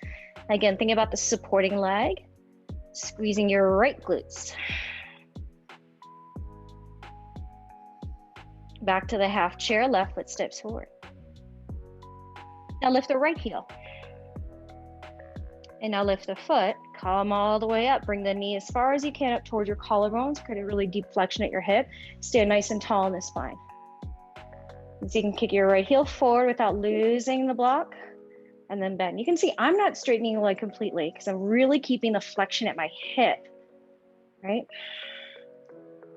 Again, think about the supporting leg, squeezing your right glutes. Back to the half chair, left foot steps forward. Now lift the right heel. And now lift the foot, come all the way up. Bring the knee as far as you can up towards your collarbones. Create a really deep flexion at your hip. Stand nice and tall in the spine. So you can kick your right heel forward without losing the block. And then bend. You can see I'm not straightening the leg completely because I'm really keeping the flexion at my hip, right?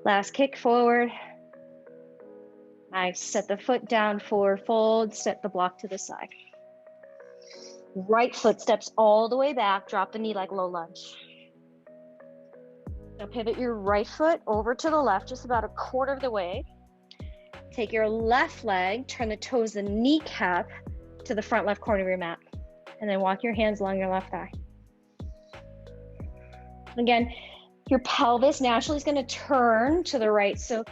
Last kick forward. Nice. Set the foot down, forward fold, set the block to the side. Right foot steps all the way back, drop the knee like low lunge. Now pivot your right foot over to the left, just about a quarter of the way. Take your left leg, turn the toes, the kneecap to the front left corner of your mat. And then walk your hands along your left thigh. Again, your pelvis naturally is going to turn to the right. So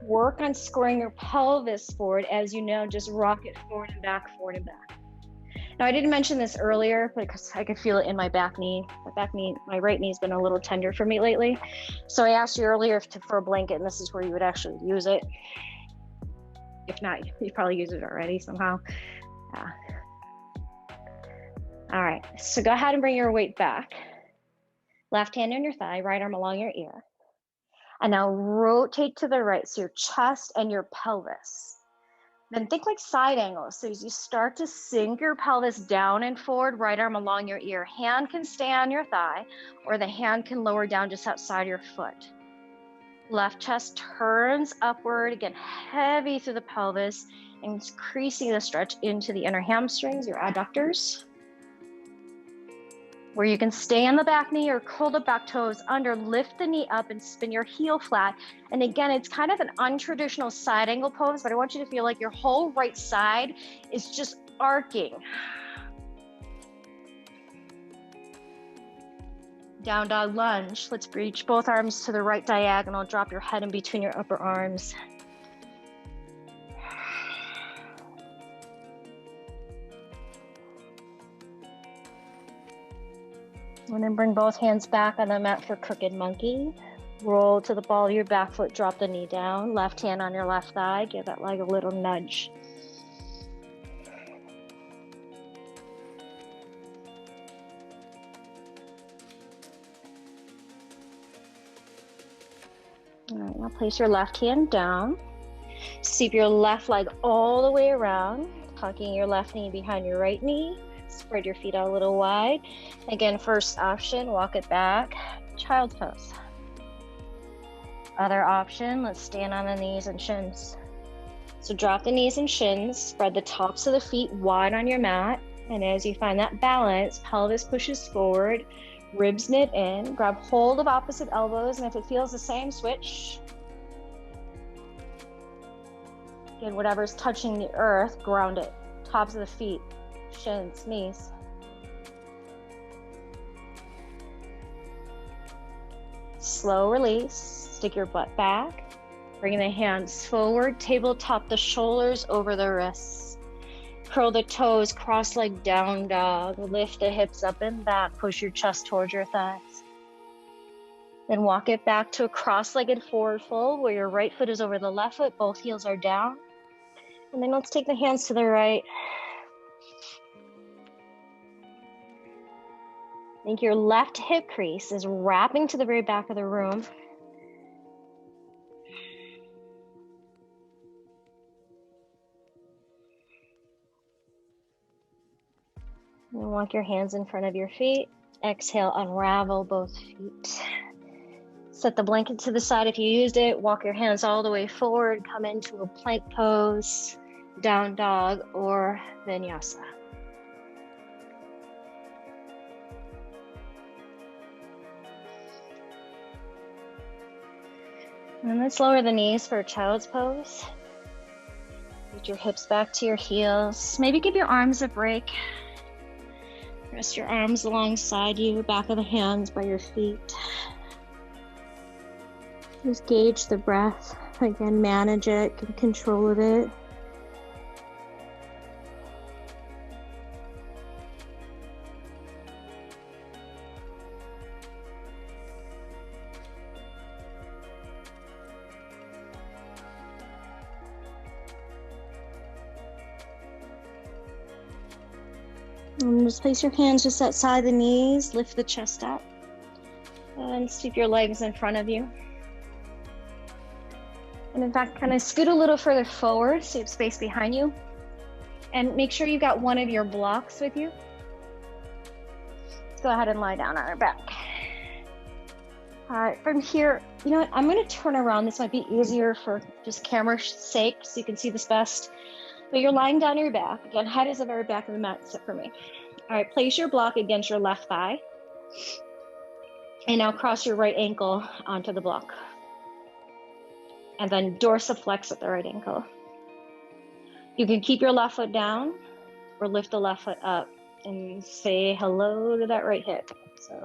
work on squaring your pelvis forward as you know, just rock it forward and back, forward and back. Now I didn't mention this earlier because I could feel it in my back knee. My right knee has been a little tender for me lately. So I asked you earlier for a blanket, and this is where you would actually use it. If not, you probably use it already somehow. Yeah. All right, so go ahead and bring your weight back. Left hand on your thigh, right arm along your ear. And now rotate to the right, so your chest and your pelvis. Then think like side angles. So as you start to sink your pelvis down and forward, right arm along your ear. Hand can stay on your thigh, or the hand can lower down just outside your foot. Left chest turns upward, again, heavy through the pelvis, increasing the stretch into the inner hamstrings, your adductors. Where you can stay on the back knee or curl the back toes under, lift the knee up and spin your heel flat. And again, it's kind of an untraditional side angle pose, but I want you to feel like your whole right side is just arcing. Down dog lunge. Let's reach both arms to the right diagonal. Drop your head in between your upper arms. And then bring both hands back on the mat for crooked monkey. Roll to the ball of your back foot, drop the knee down. Left hand on your left thigh, give that leg a little nudge. All right, now place your left hand down. Sweep your left leg all the way around, tucking your left knee behind your right knee. Spread your feet out a little wide. Again, first option, walk it back, child's pose. Other option, let's stand on the knees and shins. So drop the knees and shins, spread the tops of the feet wide on your mat. And as you find that balance, pelvis pushes forward, ribs knit in, grab hold of opposite elbows. And if it feels the same, switch. Again, whatever's touching the earth, ground it. Tops of the feet. Shins, knees. Slow release, stick your butt back, bring the hands forward, tabletop the shoulders over the wrists. Curl the toes, cross-legged down dog, lift the hips up and back, push your chest towards your thighs. Then walk it back to a cross-legged forward fold where your right foot is over the left foot, both heels are down. And then let's take the hands to the right. Think your left hip crease is wrapping to the very back of the room. And walk your hands in front of your feet. Exhale, unravel both feet. Set the blanket to the side if you used it. Walk your hands all the way forward. Come into a plank pose, down dog, or vinyasa. And let's lower the knees for child's pose. Get your hips back to your heels. Maybe give your arms a break. Rest your arms alongside you, back of the hands by your feet. Just gauge the breath. Again, manage it, get control of it. And just place your hands just outside the knees, lift the chest up, and sweep your legs in front of you. And in fact, kind of scoot a little further forward so you have space behind you. And make sure you got one of your blocks with you. Let's go ahead and lie down on our back. All right, from here, you know what? I'm going to turn around. This might be easier for just camera's sake so you can see this best. But you're lying down on your back. Again, head is the very back of the mat, except for me. All right, place your block against your left thigh. And now cross your right ankle onto the block. And then dorsiflex at the right ankle. You can keep your left foot down or lift the left foot up and say hello to that right hip. So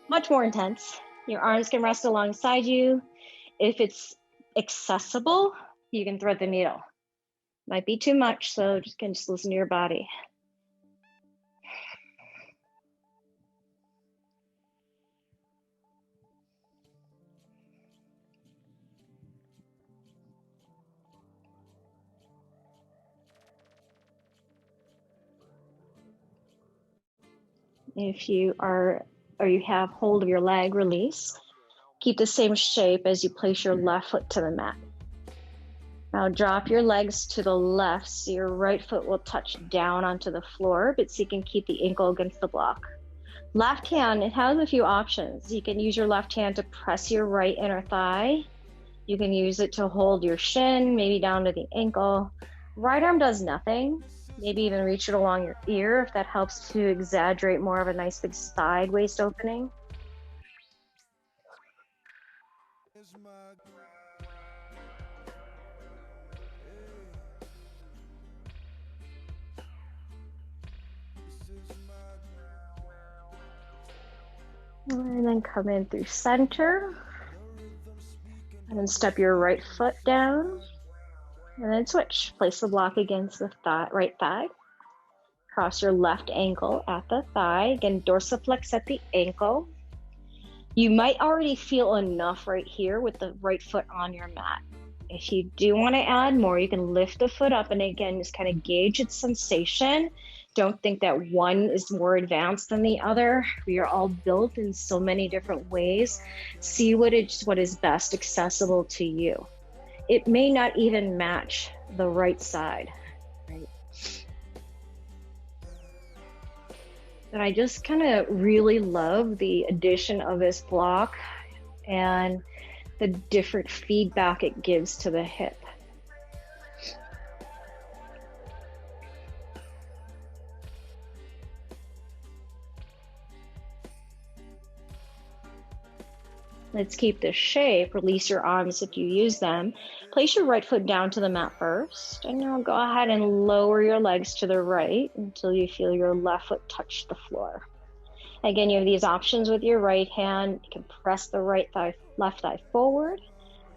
much more intense. Your arms can rest alongside you. If it's accessible, you can thread the needle. Might be too much, so just listen to your body. If you are, or you have hold of your leg, release. Keep the same shape as you place your left foot to the mat. Now drop your legs to the left so your right foot will touch down onto the floor, but so you can keep the ankle against the block. Left hand, it has a few options. You can use your left hand to press your right inner thigh. You can use it to hold your shin, maybe down to the ankle. Right arm does nothing. Maybe even reach it along your ear if that helps to exaggerate more of a nice big side waist opening. And then come in through center. And then step your right foot down. And then switch. Place the block against the right thigh. Cross your left ankle at the thigh. Again, dorsiflex at the ankle. You might already feel enough right here with the right foot on your mat. If you do want to add more, you can lift the foot up and again, just kind of gauge its sensation. Don't think that one is more advanced than the other. We are all built in so many different ways. See what is best accessible to you. It may not even match the right side, right? And I just kind of really love the addition of this block and the different feedback it gives to the hip. Let's keep this shape. Release your arms if you use them. Place your right foot down to the mat first. And now go ahead and lower your legs to the right until you feel your left foot touch the floor. Again, you have these options with your right hand. You can press the right thigh, left thigh forward.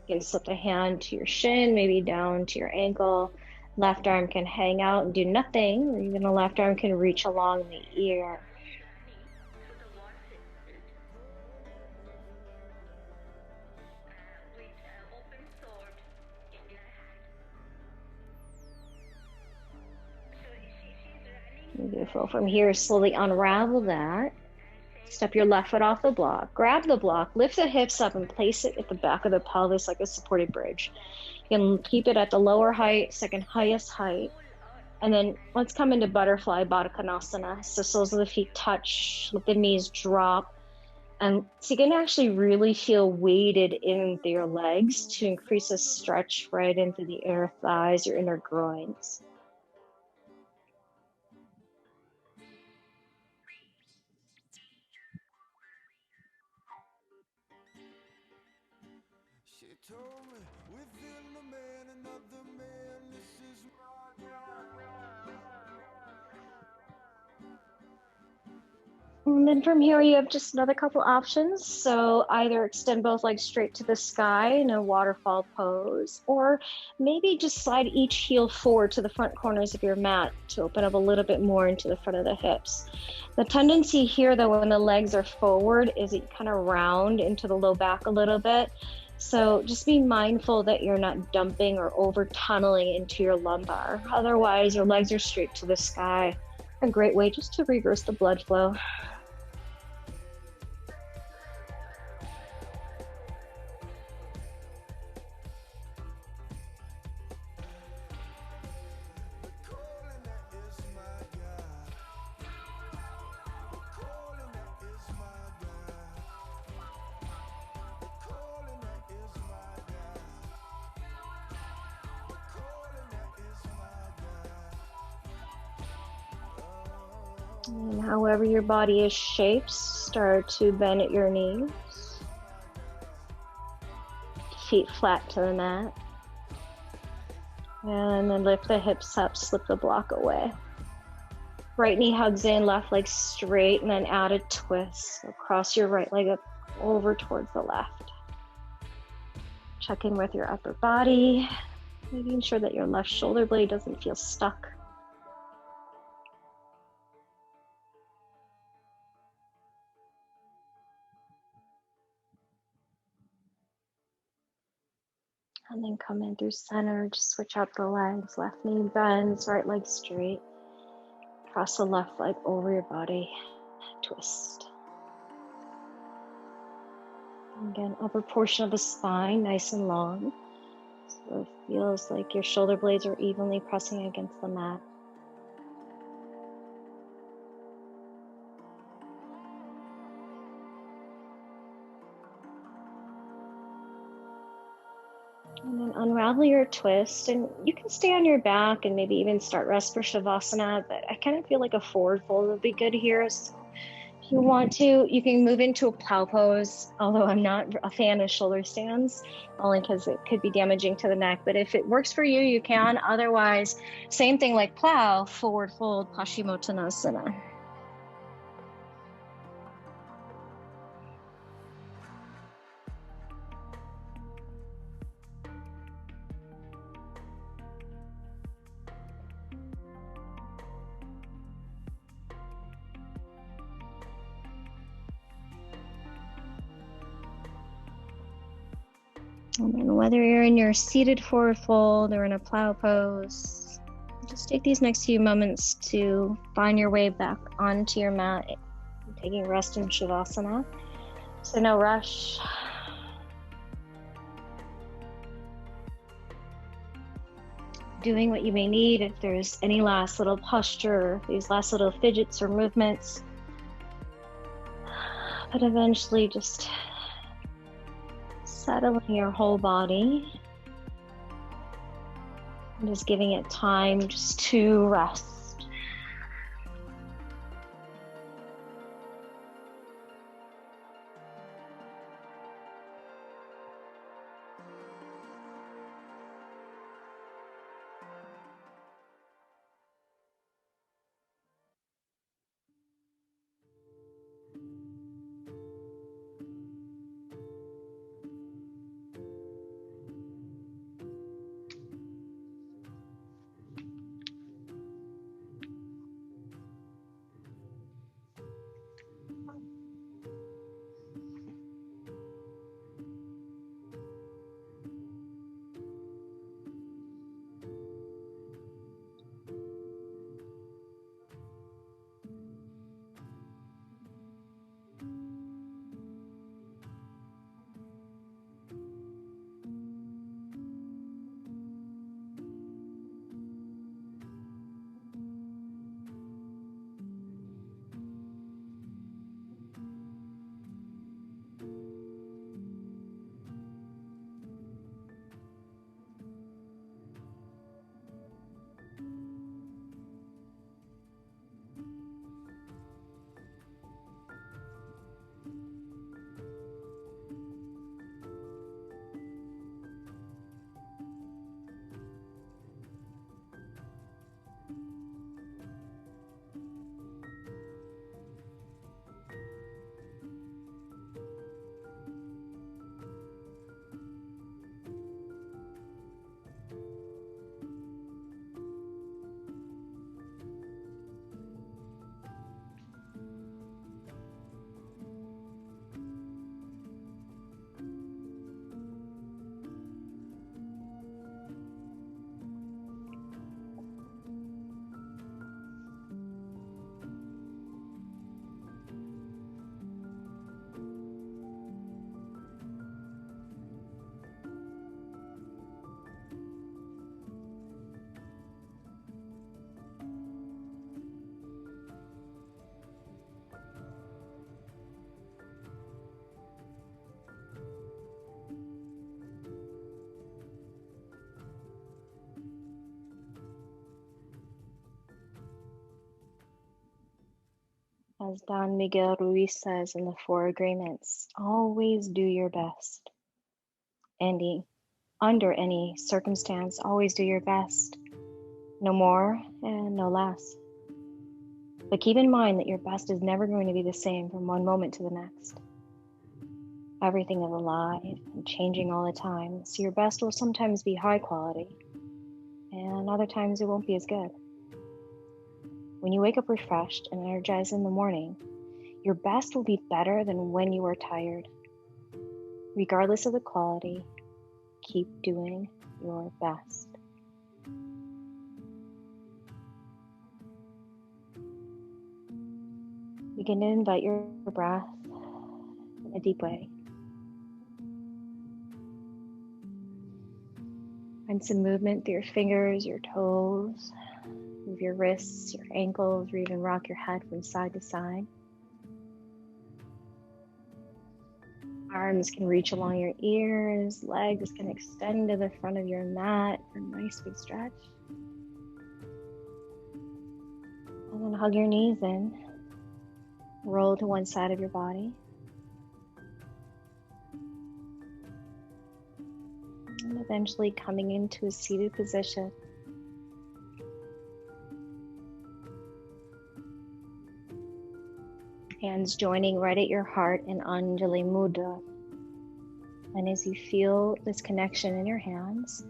You can slip the hand to your shin, maybe down to your ankle. Left arm can hang out and do nothing, or even the left arm can reach along the ear. Beautiful. From here, slowly unravel that. Step your left foot off the block. Grab the block, lift the hips up, and place it at the back of the pelvis like a supported bridge. You can keep it at the lower height, second highest height. And then let's come into butterfly Baddha Konasana. So soles of the feet touch, let the knees drop. And so you can actually really feel weighted into your legs to increase a stretch right into the inner thighs, your inner groins. And then from here, you have just another couple options. So either extend both legs straight to the sky in a waterfall pose, or maybe just slide each heel forward to the front corners of your mat to open up a little bit more into the front of the hips. The tendency here, though, when the legs are forward, is it kind of round into the low back a little bit. So just be mindful that you're not dumping or over tunneling into your lumbar. Otherwise, your legs are straight to the sky. A great way just to reverse the blood flow. And however your body is shaped, start to bend at your knees. Feet flat to the mat. And then lift the hips up, slip the block away. Right knee hugs in, left leg straight, and then add a twist. So cross your right leg up over towards the left. Check in with your upper body, making sure that your left shoulder blade doesn't feel stuck. And then come in through center, just switch out the legs. Left knee bends, right leg straight. Cross the left leg over your body, twist. Again, upper portion of the spine, nice and long. So it feels like your shoulder blades are evenly pressing against the mat. And then unravel your twist, and you can stay on your back and maybe even start rest for Shavasana, but I kind of feel like a forward fold would be good here. So if you want to, you can move into a plow pose, although I'm not a fan of shoulder stands, only because it could be damaging to the neck. But if it works for you, you can. Otherwise, same thing like plow, forward fold, Paschimottanasana. And then whether you're in your seated forward fold or in a plow pose, just take these next few moments to find your way back onto your mat, taking rest in Shavasana. So no rush. Doing what you may need if there's any last little posture, these last little fidgets or movements. But eventually just settling your whole body and just giving it time just to rest. As Don Miguel Ruiz says in the Four Agreements, always do your best. Under any circumstance, always do your best. No more and no less. But keep in mind that your best is never going to be the same from one moment to the next. Everything is alive and changing all the time, so your best will sometimes be high quality, and other times it won't be as good. When you wake up refreshed and energized in the morning, your best will be better than when you are tired. Regardless of the quality, keep doing your best. Begin to invite your breath in a deep way. Find some movement through your fingers, your toes. Move your wrists, your ankles, or even rock your head from side to side. Arms can reach along your ears, legs can extend to the front of your mat for a nice big stretch. And then hug your knees in. Roll to one side of your body. And eventually coming into a seated position. Hands joining right at your heart in Anjali Mudra. And as you feel this connection in your hands,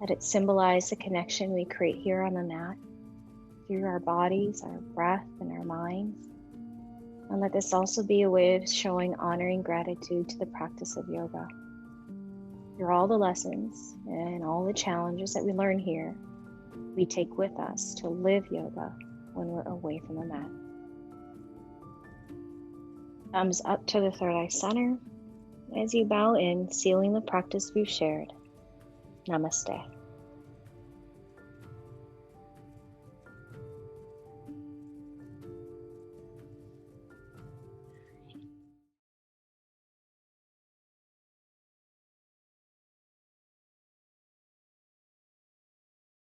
let it symbolize the connection we create here on the mat through our bodies, our breath, and our minds. And let this also be a way of showing honoring gratitude to the practice of yoga. Through all the lessons and all the challenges that we learn here, we take with us to live yoga when we're away from the mat. Thumbs up to the third eye center as you bow in, sealing the practice we've shared. Namaste.